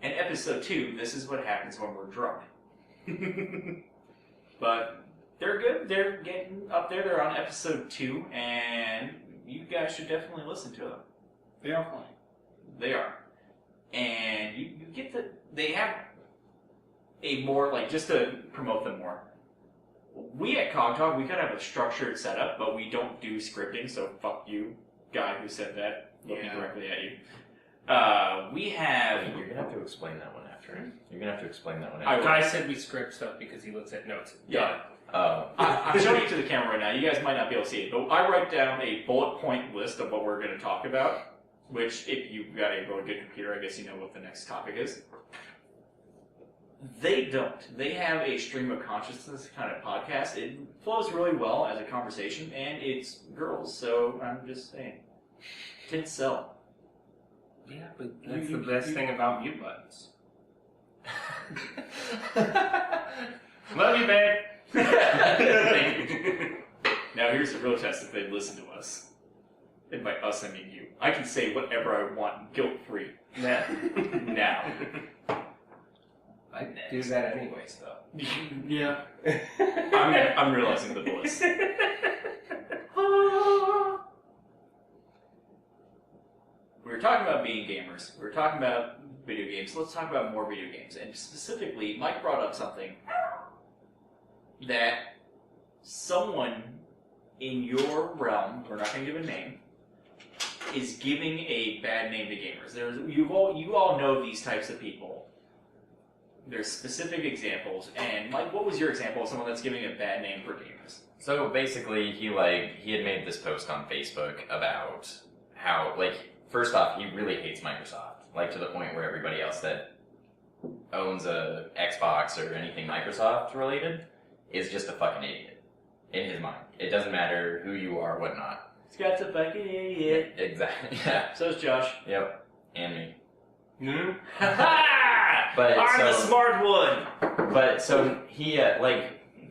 And episode 2, this is what happens when we're drunk. But they're good. They're getting up there. They're on episode 2, and you guys should definitely listen to them. They are funny. They are. And you get they have a more, like, just to promote them more. We at Cog Talk, we kind of have a structured setup, but we don't do scripting, so fuck you, guy who said that, looking directly at you. We have... You're gonna have to explain that one after. You're gonna have to explain that one I after. Guy said we script stuff because he looks at notes. Yeah. Oh. I'm showing it to the camera right now. You guys might not be able to see it, but I write down a bullet point list of what we're going to talk about, which, if you've got a really good computer, I guess you know what the next topic is. They don't. They have a stream of consciousness kind of podcast. It flows really well as a conversation, and it's girls, so I'm just saying. Tits sell. Yeah, but that's the best thing about mute buttons. Love you, babe. Thank you. Now here's the real test if they listen to us. And by us, I mean you. I can say whatever I want, guilt-free. Nah. Now. I do that anyways, though. Yeah. I'm realizing the bliss. We were talking about being gamers. We were talking about video games. Let's talk about more video games. And specifically, Mike brought up something that someone in your realm, we're not going to give a name, is giving a bad name to gamers. You all know these types of people. There's specific examples. And Mike, what was your example of someone that's giving a bad name for gamers? So basically, he had made this post on Facebook about how, first off, he really hates Microsoft, to the point where everybody else that owns a Xbox or anything Microsoft related is just a fucking idiot in his mind. It doesn't matter who you are, whatnot. Scott's a fucking idiot. Exactly. Yeah. So is Josh. Yep. And me. No. But I'm the smart one. But so he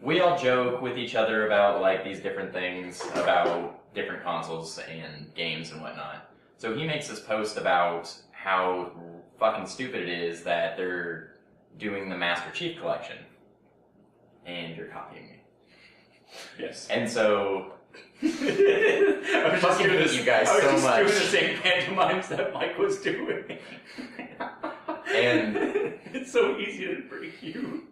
we all joke with each other about these different things about different consoles and games and whatnot. So he makes this post about how fucking stupid it is that they're doing the Master Chief Collection. And you're copying me. Yes. And so... I was fucking hate you guys so much. I was just doing the same pantomimes that Mike was doing. And... it's so easy to break you.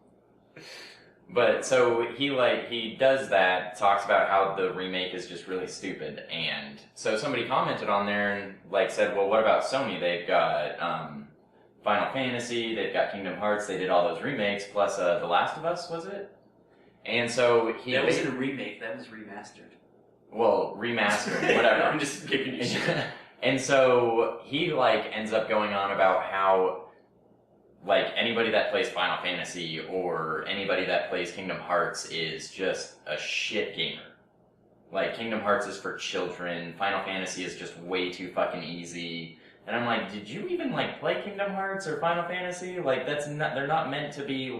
But, so, he does that, talks about how the remake is just really stupid, and so somebody commented on there and, said, well, what about Sony? They've got, Final Fantasy, they've got Kingdom Hearts, they did all those remakes, plus, The Last of Us, was it? And so, he... That wasn't a remake, that was remastered. Well, remastered, whatever. I'm just giving you shit. And so, he, ends up going on about how... anybody that plays Final Fantasy or anybody that plays Kingdom Hearts is just a shit gamer. Kingdom Hearts is for children, Final Fantasy is just way too fucking easy. And I'm like, did you even, play Kingdom Hearts or Final Fantasy? They're not meant to be,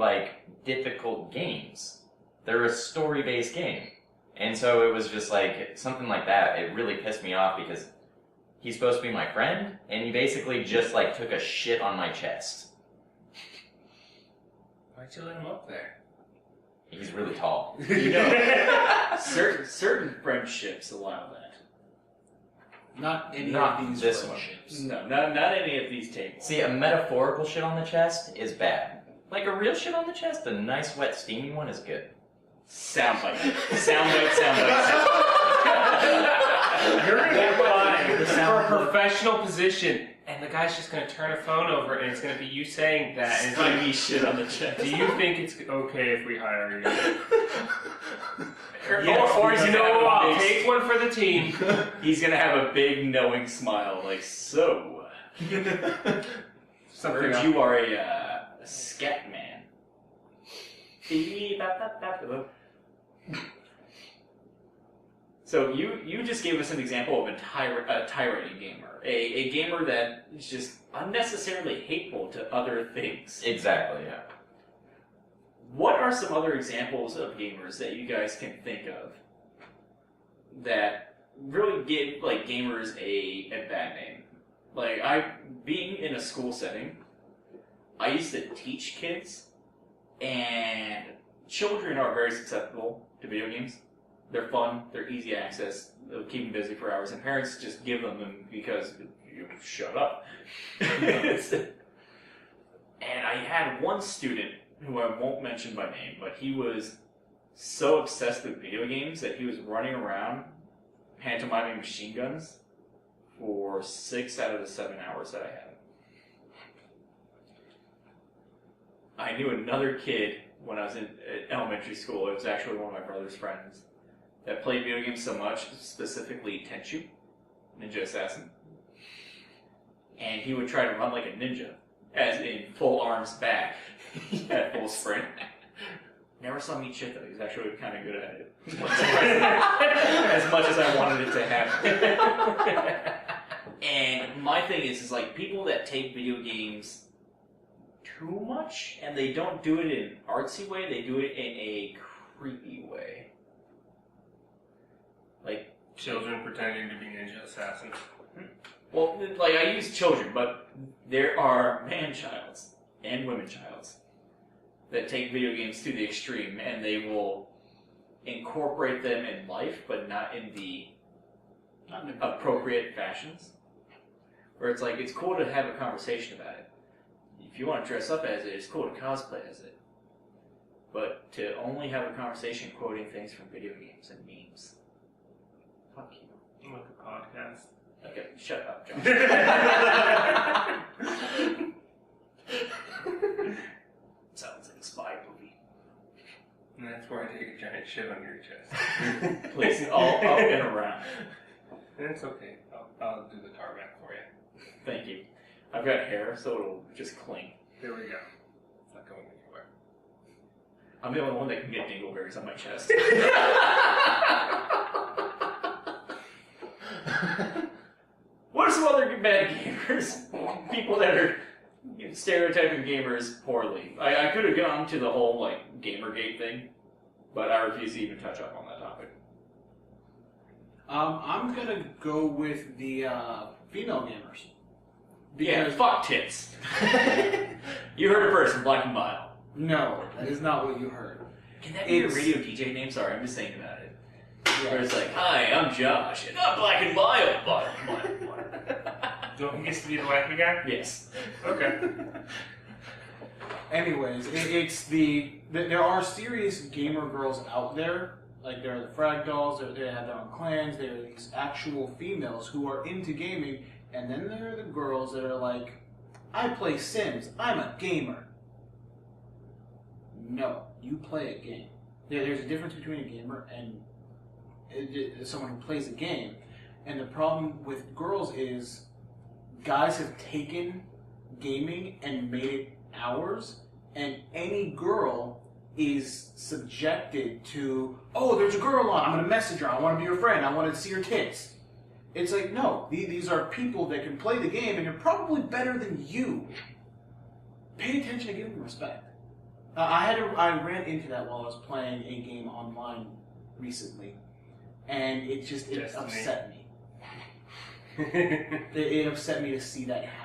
difficult games. They're a story-based game. And so it was just, something like that. It really pissed me off because he's supposed to be my friend, and he basically just, took a shit on my chest. Why'd you let him up there? He's really tall. You know, certain friendships allow that. Not any Not of these this one. friendships. No, not any of these tables. See, a metaphorical shit on the chest is bad. Like a real shit on the chest, a nice, wet, steamy one is good. Soundbite. Soundbite. You're gonna get fined for a professional position, and the guy's just gonna turn a phone over, and it's gonna be you saying that. And it's like, Steamy shit on the chest. do you think it's okay if we hire you? Yes, or because you know, I have a I'll big- take one for the team. He's gonna have a big knowing smile, like, so. Something Heard else. you are a scat man. So you just gave us an example of a tyrant gamer, a gamer that is just unnecessarily hateful to other things. Exactly, yeah. What are some other examples of gamers that you guys can think of that really give like gamers a bad name? Like being in a school setting, I used to teach kids, and children are very susceptible to video games. They're fun, they're easy access, they'll keep them busy for hours, and parents just give them because you shut up. And I had one student who I won't mention by name, but he was so obsessed with video games that he was running around pantomiming machine guns for 6 out of the 7 hours that I had him. I knew another kid when I was in elementary school, it was actually one of my brother's friends, that played video games so much, specifically Tenchu, Ninja Assassin. And he would try to run like a ninja, as in full arms back, at full sprint. Never saw me shit though, he was actually kind of good at it. As much as I wanted it to happen. And my thing is like, people that take video games too much, and they don't do it in an artsy way, they do it in a creepy way. Like, Children pretending to be ninja assassins. well, like I use children, but there are man-childs and women-childs that take video games to the extreme, and they will incorporate them in life, but not in the appropriate fashions. Where it's like, it's cool to have a conversation about it. If you want to dress up as it, it's cool to cosplay as it. But to only have a conversation quoting things from video games and memes. Fuck you. Like a podcast. Okay, shut up, John. Sounds like a spy movie. And that's where I take a giant shit on your chest. Please, I'll get around. And it's okay. I'll do the tarmac for you. Thank you. I've got hair, so it'll just cling. There we go. It's not going anywhere. I'm the only one that can get dingleberries on my chest. What are some other bad gamers? People that are stereotyping gamers poorly. I could have gone to the whole like Gamergate thing, but I refuse to even touch up on that topic. I'm gonna go with the female gamers. Yeah, fuck tits. You heard it first from Black and Bile. No, that is not what you heard. Can that be your It's- radio DJ name? Sorry, I'm just thinking about it. Yeah. Where it's like, hi, I'm Josh, and I'm Black and Bile. So he gets to be the wacky guy? Yes. Okay. Anyways, there are serious gamer girls out there. Like there are the frag dolls. They have their own clans. There are these actual females who are into gaming, and then there are the girls that are like, I play Sims. I'm a gamer. No, you play a game. There's a difference between a gamer and someone who plays a game. And the problem with girls is guys have taken gaming and made it ours, and any girl is subjected to, oh, there's a girl on, I'm going to message her, I want to be her friend, I want to see her tits. It's like, no, these are people that can play the game, and they're probably better than you. Pay attention and give them respect. I ran into that while I was playing a game online recently, and it upset me. It upset me to see that happen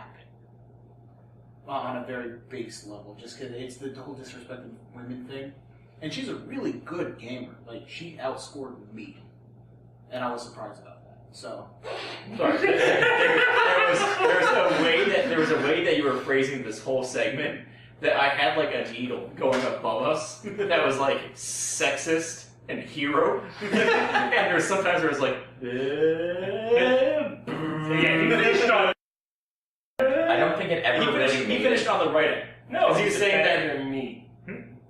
on a very base level, just because it's the whole disrespect of women thing. And she's a really good gamer. Like, she outscored me. And I was surprised about that. So. Sorry. There was a way that you were phrasing this whole segment that I had like a needle going above us that was like sexist and hero. And there was sometimes where it was like, Yeah, he finished on. I don't think it ever really he finished on the right end. No, he was saying better that than me.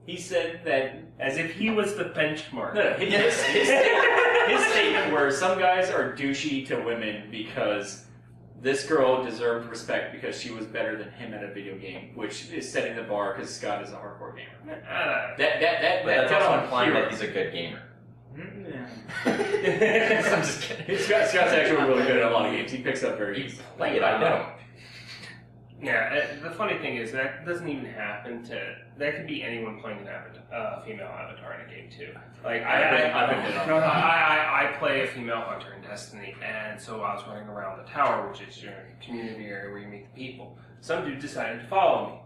he said that As if he was the benchmark. no, his statement were some guys are douchey to women because this girl deserved respect because she was better than him at a video game, which is setting the bar because Scott is a hardcore gamer. But that's got also on implying hero. that he's a good gamer. I'm just kidding. Scott's actually really good at a lot of games. He picks up very easily. Play it, I know. Yeah, the funny thing is that doesn't even happen to. That could be anyone playing an female avatar in a game too. Like I play a female hunter in Destiny, and so I was running around the tower, which is your community area where you meet the people. Some dude decided to follow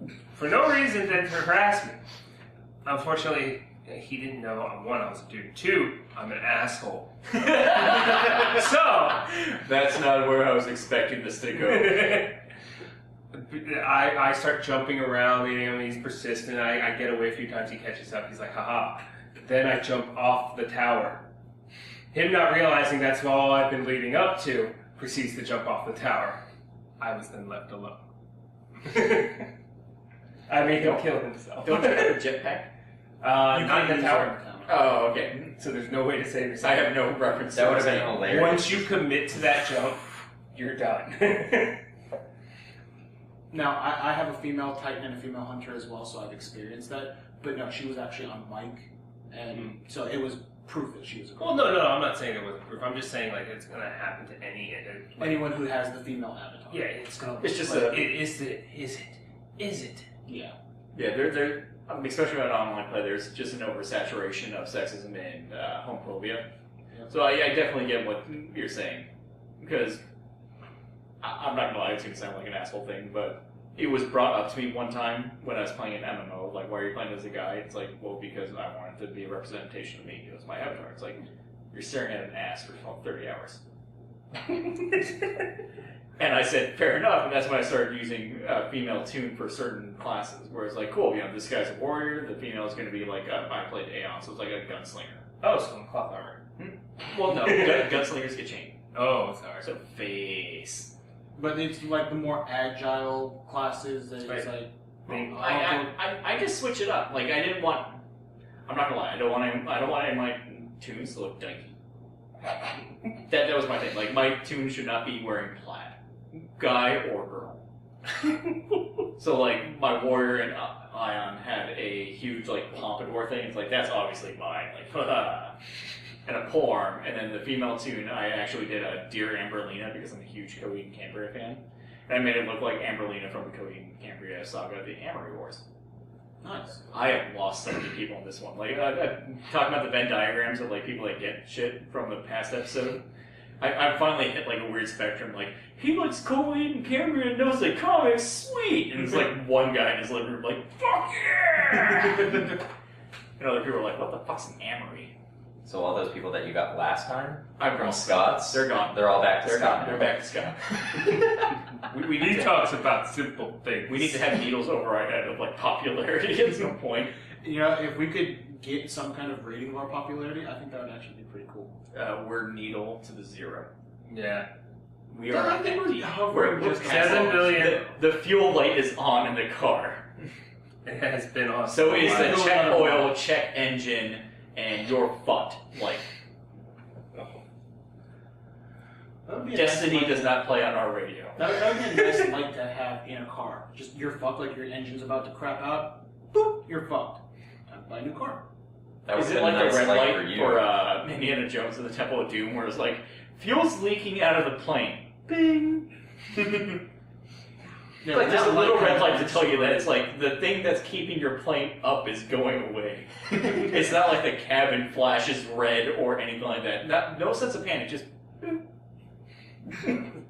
me for no reason than to harass me. Unfortunately, he didn't know, one, I was a dude. Two, I'm an asshole. So that's not where I was expecting this to go. I start jumping around, leading him, he's persistent. I get away a few times, he catches up, he's like, haha. Then I jump off the tower. Him not realizing that's all I've been leading up to, proceeds to jump off the tower. I was then left alone. I made him kill himself. Don't you have a jetpack? Not in the tower. Oh, okay. So there's no way to save yourself. I have no reference. That would have been hilarious. Once you commit to that jump, you're done. Now, I have a female Titan and a female Hunter as well, so I've experienced that. But no, she was actually on mic, and so it was proof that she was a girl. Well, no, I'm not saying it wasn't proof. I'm just saying like it's gonna happen to Anyone who has the female avatar. Yeah, it's gonna. It's just like, Is it? Yeah. Yeah, there. Especially on online play, there's just an oversaturation of sexism and homophobia. Yeah. So I definitely get what you're saying, because I'm not gonna lie, it's gonna sound like an asshole thing, but it was brought up to me one time when I was playing an MMO, like, why are you playing as a guy? It's like, well, because I wanted to be a representation of me. It was my avatar. It's like, you're staring at an ass for 30 hours. And I said, fair enough, and that's when I started using female tune for certain classes, where it's like, cool, this guy's a warrior, the female is going to be like, I played Aeon, so it's like a gunslinger. Oh, so in cloth armor. Well, no, gunslingers get chained. Oh, sorry. So face. But it's like the more agile classes that it's like. I just switch it up. Like, I didn't want. I'm not gonna lie. I don't want any of my tunes to look dykey. That was my thing. Like, my tune should not be wearing plaid, guy or girl. So like, my warrior and Ion had a huge like pompadour thing. It's like, that's obviously mine. Like, and a polearm. And then the female tune, I actually did a Dear Amberlina because I'm a huge Cody and Cambria fan. And I made it look like Amberlina from the Cody and Cambria saga, the Amory Wars. Nice. I have lost so many people in this one. Like, I'm talking about the Venn diagrams of like people that get shit from the past episode. I finally hit like a weird spectrum. Like, he likes Cody and Cambria and knows the comics, sweet. And it's like one guy in his living room, like, fuck yeah! And other people are like, what the fuck's an Amory? So all those people that you got last time I'm from Scott's, they're gone. They're all back to They're Scott. gone. They're back to Scott. we need He to talks about simple things. We need to have needles over our head of like popularity at some point. You know, if we could get some kind of rating of our popularity, I think that would actually be pretty cool. We're needle to the 0. Yeah. We are. I think empty. we're hovering We're just past 7 all- billion. The fuel light is on in the car. It has been on. So is the Wow. check oil, check engine, and you're fucked. Like, That would be a Destiny nice light- does not play on our radio. That would be a nice light to have in a car. Just, you're fucked, like your engine's about to crap out. Boop, you're fucked. Time to buy a new car. That Is was it a like nice the red light light for you. for Indiana Jones and the Temple of Doom, where it's like, fuel's leaking out of the plane. Bing! Yeah, Like, there's a that little light red light to comes tell you that on. it's like the thing that's keeping your plane up is going away. It's not like the cabin flashes red or anything like that. No sense of panic, just. And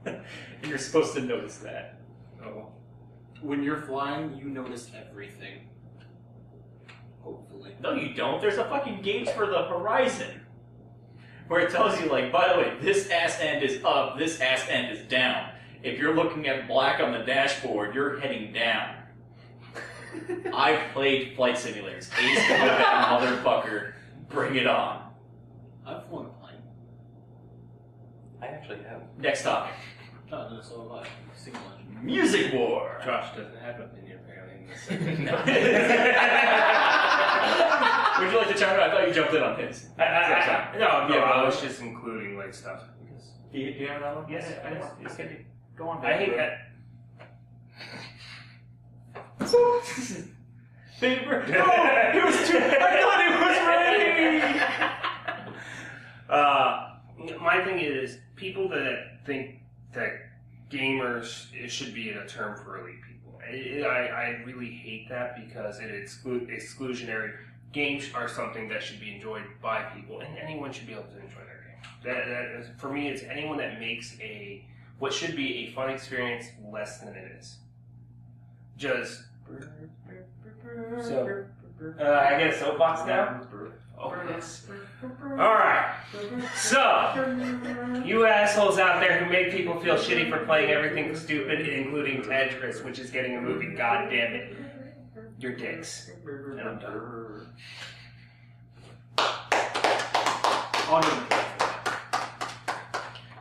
you're supposed to notice that. Oh. When you're flying, you notice everything. Hopefully. No, you don't. There's a fucking gauge for the horizon. Where it tells you, like, by the way, this ass end is up, this ass end is down. If you're looking at black on the dashboard, you're heading down. I've played flight simulators. Ace that motherfucker. Bring it on. I've flown a plane. I actually have. Next topic. No, no, so have I. Single engine. Music war. Josh doesn't have an opinion apparently in this No. Would you like to chime in? I thought you jumped in on his. No, Yeah, I was just including like stuff. Because Do you have another one? Yes, I do. It's good. Go on. I hate that. Baby Bird. Oh, it was too. I thought it was ready. My thing is people that think that gamers it should be a term for elite people. I really hate that because it exclusionary. Games are something that should be enjoyed by people, and anyone should be able to enjoy their game. That is, for me, it's anyone that makes what should be a fun experience less than it is. Just so I get a soapbox now. Oh yes. All right. So you assholes out there who make people feel shitty for playing everything stupid, including Tetris, which is getting a movie. God damn it. You're dicks. And I'm done.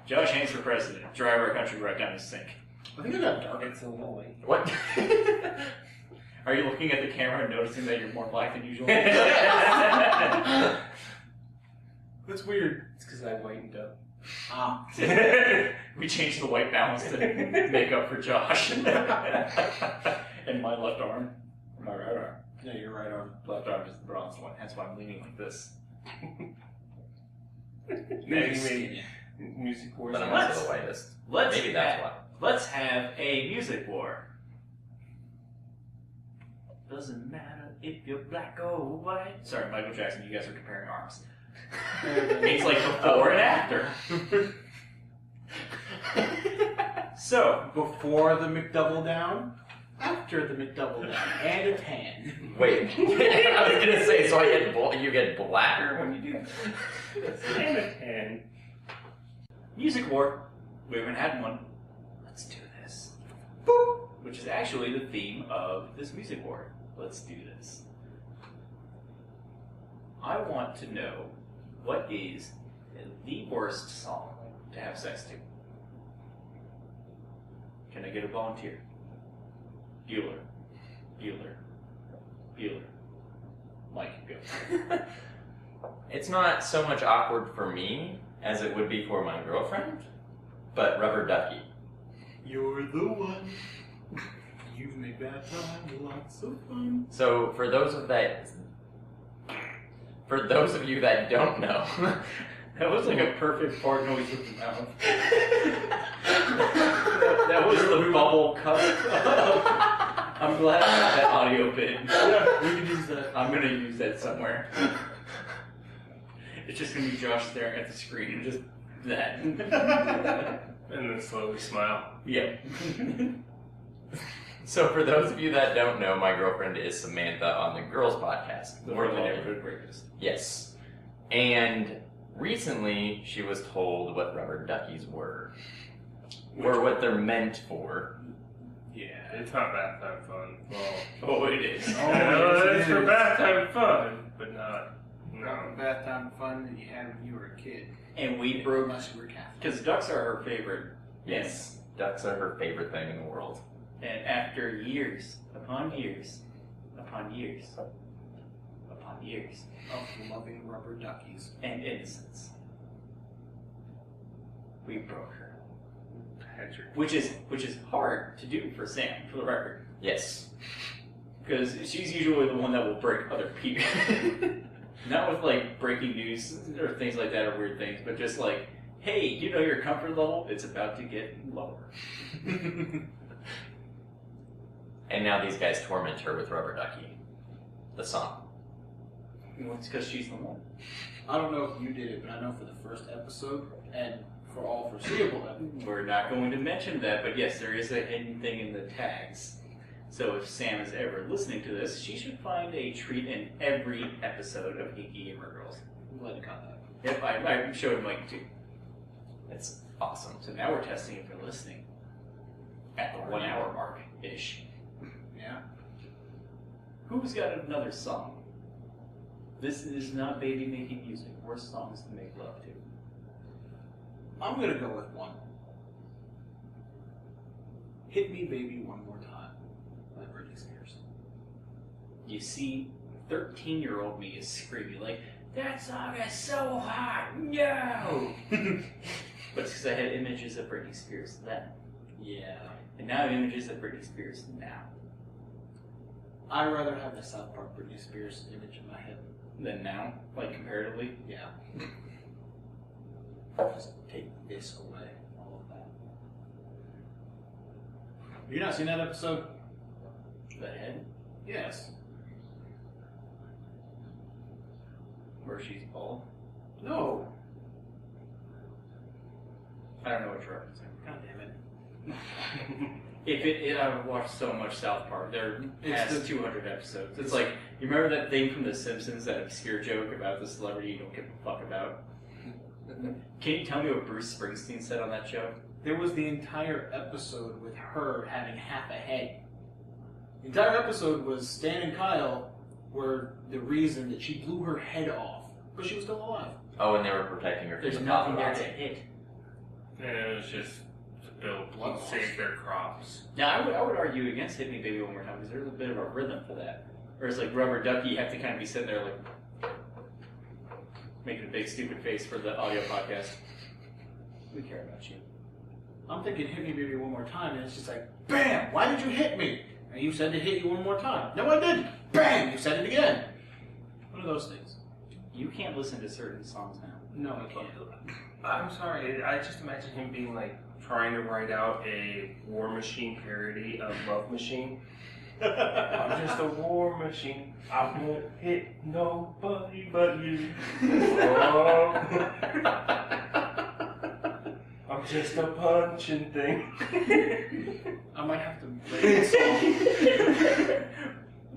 Josh Haynes for president. Drive our country right down the sink. I think I got dark. It's a little late. What? Are you looking at the camera and noticing that you're more black than usual? That's weird. It's because I whitened up. Ah. We changed the white balance to make up for Josh. And my left arm. My right arm. Yeah, you're right on. Left arm is the bronze one. That's why I'm leaning like this. Music wars. But I'm Let's- also the whitest. Let's Maybe that's have, why. Let's have a music war. Doesn't matter if you're black or white. Sorry, Michael Jackson, you guys are comparing arms. It's like before and after. So, Before the McDouble down, after the McDouble down, and a tan. Wait, I was gonna say, so you get blacker when you do that? And a 10. music war. We haven't had one. Let's do this. Boop! Which is actually the theme of this music war. Let's do this. I want to know what is the worst song to have sex to. Can I get a volunteer? Bueller. Mike, go. It's not so much awkward for me as it would be for my girlfriend, but Rubber Ducky. You're the one. You've made bad time lots of fun. So for those of you that don't know, That was like a perfect fart noise with the mouth. that was the bubble cut. I'm glad I got that audio bit. Yeah, we can use that. I'm gonna use that somewhere. It's just gonna be Josh staring at the screen and just that. And then slowly smile. Yeah. so for those of you that don't know, my girlfriend is Samantha on the Girls Podcast. The Friendly Neighborhood Breakfast. Yes. And recently she was told what rubber duckies were. Or what they're meant for. Yeah. It's not bath time fun. Well, Oh, it is. it's for bath time fun, but not. No. Bath time fun that you had when you were a kid. And we Unless you were Catholic. because ducks are her favorite. Yes. Ducks are her favorite thing in the world. And after years upon years upon years upon years Of loving rubber duckies. and innocence, we broke her. Patrick. Which is hard to do for Sam, for the record. Yes. Because she's usually the one that will break other people. Not with like breaking news or things like that or weird things, but just like, hey, you know your comfort level? It's about to get lower. And now these guys torment her with Rubber Ducky. The song. Well, it's because she's the one. I don't know if you did it, but I know for the first episode, and for all foreseeable episodes, We're not going to mention that, but yes, there is a hidden thing in the tags. So if Sam is ever listening to this, she should find a treat in every episode of Geeky Gamer Girls. I'm glad you caught that. Yep, I showed Mike too. It's awesome. So now we're testing if they're listening. At the 1 hour mark-ish. Yeah. Who's got another song? This is not baby making music. Worst songs to make love to. I'm gonna go with one. Hit Me Baby One More Time by Britney Spears. You see, 13-year-old me is screaming like, that song is so hot, no! But it's because I had images of Britney Spears then. Yeah. And now I have images of Britney Spears now. I'd rather have the South Park Britney Spears image in my head. Than now, like comparatively. Yeah. Just take this away, all of that. Have you not seen that episode? The head? Yes. Where she's bald? No. I don't know what you're referencing. God damn it. I've watched so much South Park. There It's has the- 200 episodes. It's like, you remember that thing from The Simpsons, that obscure joke about the celebrity you don't give a fuck about? Can you tell me what Bruce Springsteen said on that show? There was the entire episode with her having half a head. The entire episode was Stan and Kyle were the reason that she blew her head off, but she was still alive. Oh, and they were protecting her from There's the nothing there to paparazzi. hit. And it was just to build Blood save their crops. Now, I would argue against Hit Me Baby One More Time, because there's a bit of a rhythm for that. Whereas, like, Rubber Ducky, you have to kind of be sitting there, like, making a big stupid face for the audio podcast. We care about you. I'm thinking hit me baby one more time, and it's just like, BAM! Why did you hit me? And you said to hit you one more time. No, I didn't. BAM! You said it again. One of those things. You can't listen to certain songs now. No, I can't. I'm sorry, I just imagine him being like trying to write out a War Machine parody of Love Machine. I'm just a war machine. I won't hit nobody but you. Oh. I'm just a punching thing. I might have to play this song.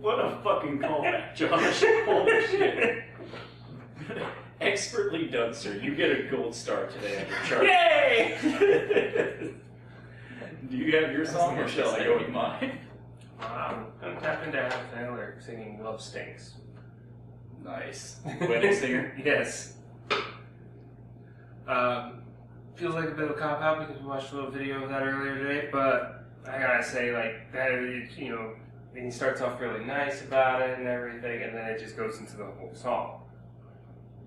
What a fucking callback, Josh. Holy shit. Expertly done, sir. You get a gold star today on your chart. Yay! Do you have your song, or shall I go with mine? I'm tapping down Sandler singing Love Stinks. Nice. Wedding singer? Yes. Feels like a bit of a cop out because we watched a little video of that earlier today, but I gotta say, like, that, you know, and he starts off really nice about it and everything, and then it just goes into the whole song.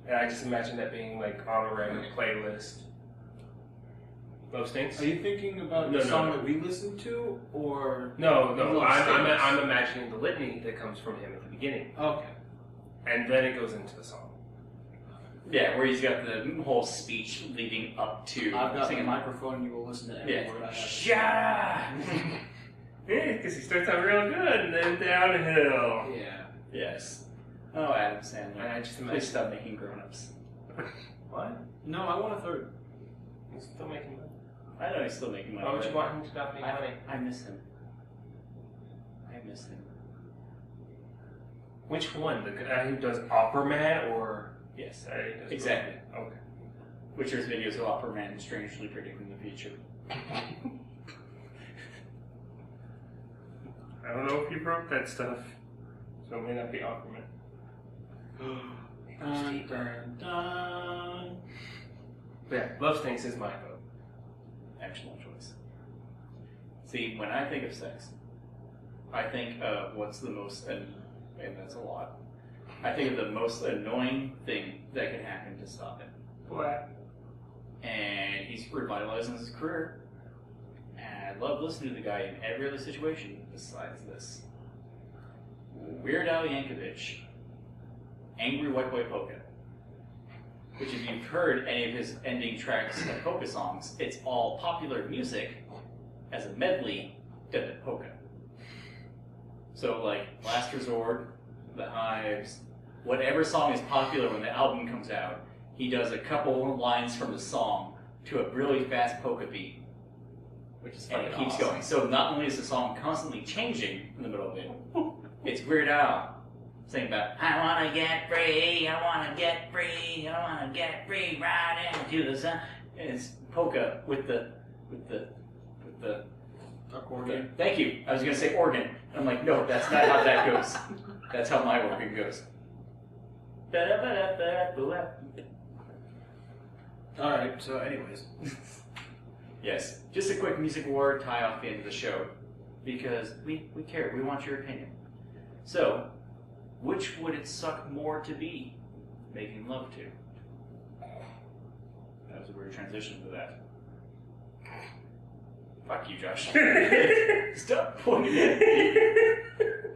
And I just imagine that being, like, on a random playlist. Love Stinks? Are you thinking about No, the no, song no. that we listened to, or... No, Love I'm Stinks? imagining the litany that comes from him at the beginning, Okay. and then it goes into the song. Yeah, where he's got the whole speech leading up to I've got the singing. microphone, you will listen to every Yeah. word I have. Shut up! Yeah, because he starts out real good and then downhill. Yeah. Yes. Oh, Adam Sandler. And I just Please imagine. stop making grown-ups. What? No, I want a third. He's still making money. I know he's still making money. Why would you but want him to not make money? I miss him. I miss him. Which one? The guy who does Opera Man or. Yes, He does exactly. both? Okay. Which is videos of Opera Man strangely predicting the future. I don't know if he wrote that stuff, so it may not be Opera Man. Dun, dun, dun. But yeah, Love Stinks is my vote. Excellent choice. See, when I think of sex, I think of what's the most, and that's a lot, I think of the most annoying thing that can happen to stop it. What? And he's revitalizing his career. And I love listening to the guy in every other situation besides this. Weird Al Yankovic, Angry White Boy Polka. Which, if you've heard any of his ending tracks of polka songs, it's all popular music as a medley done to polka. So, like, Last Resort, The Hives, whatever song is popular when the album comes out, he does a couple lines from the song to a really fast polka beat. Which is and it fucking keeps awesome. going. So not only is the song constantly changing in the middle of it, it's Weird Al saying about I wanna get free, I wanna get free, I wanna get free right into the sun. And it's polka with the Accordion. Thank you. I was gonna say organ. I'm like, no, that's not how that goes. That's how my organ goes. Alright, so anyways. Yes, just a quick music award tie off the end of the show, because we care, we want your opinion. So, which would it suck more to be making love to? That was a weird transition to that. Fuck you, Josh. Stop pointing at me.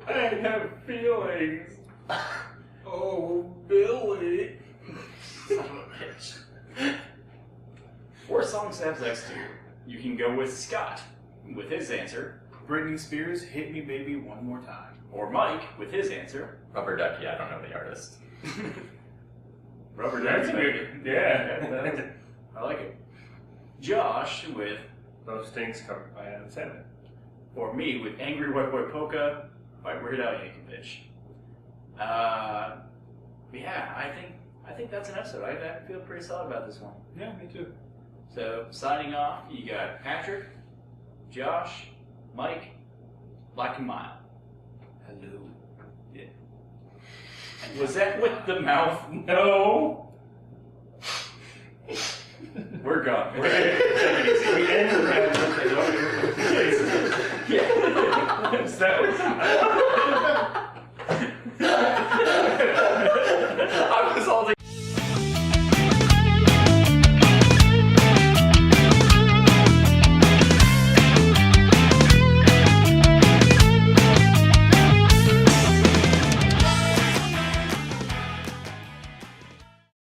I have feelings. Oh, Billy. Son of a bitch. 4 songs to have sex to. You can go with Scott with his answer, Britney Spears, Hit Me Baby One More Time. or Mike with his answer. Rubber Ducky, I don't know the artist. Rubber That's Ducky. good. Yeah. I like it. Josh with, Those things covered by Adam Sandler. or me with Angry White Boy Polka by Weird Al Yankovic. Yeah, I think that's an episode. I feel pretty solid about this one. Yeah, me too. So, signing off, you got Patrick, Josh, Mike, Black and Mild. Hello. Yeah. And was that with the mouth? No. We're gone. Take it easy. We end the round with Yeah. that was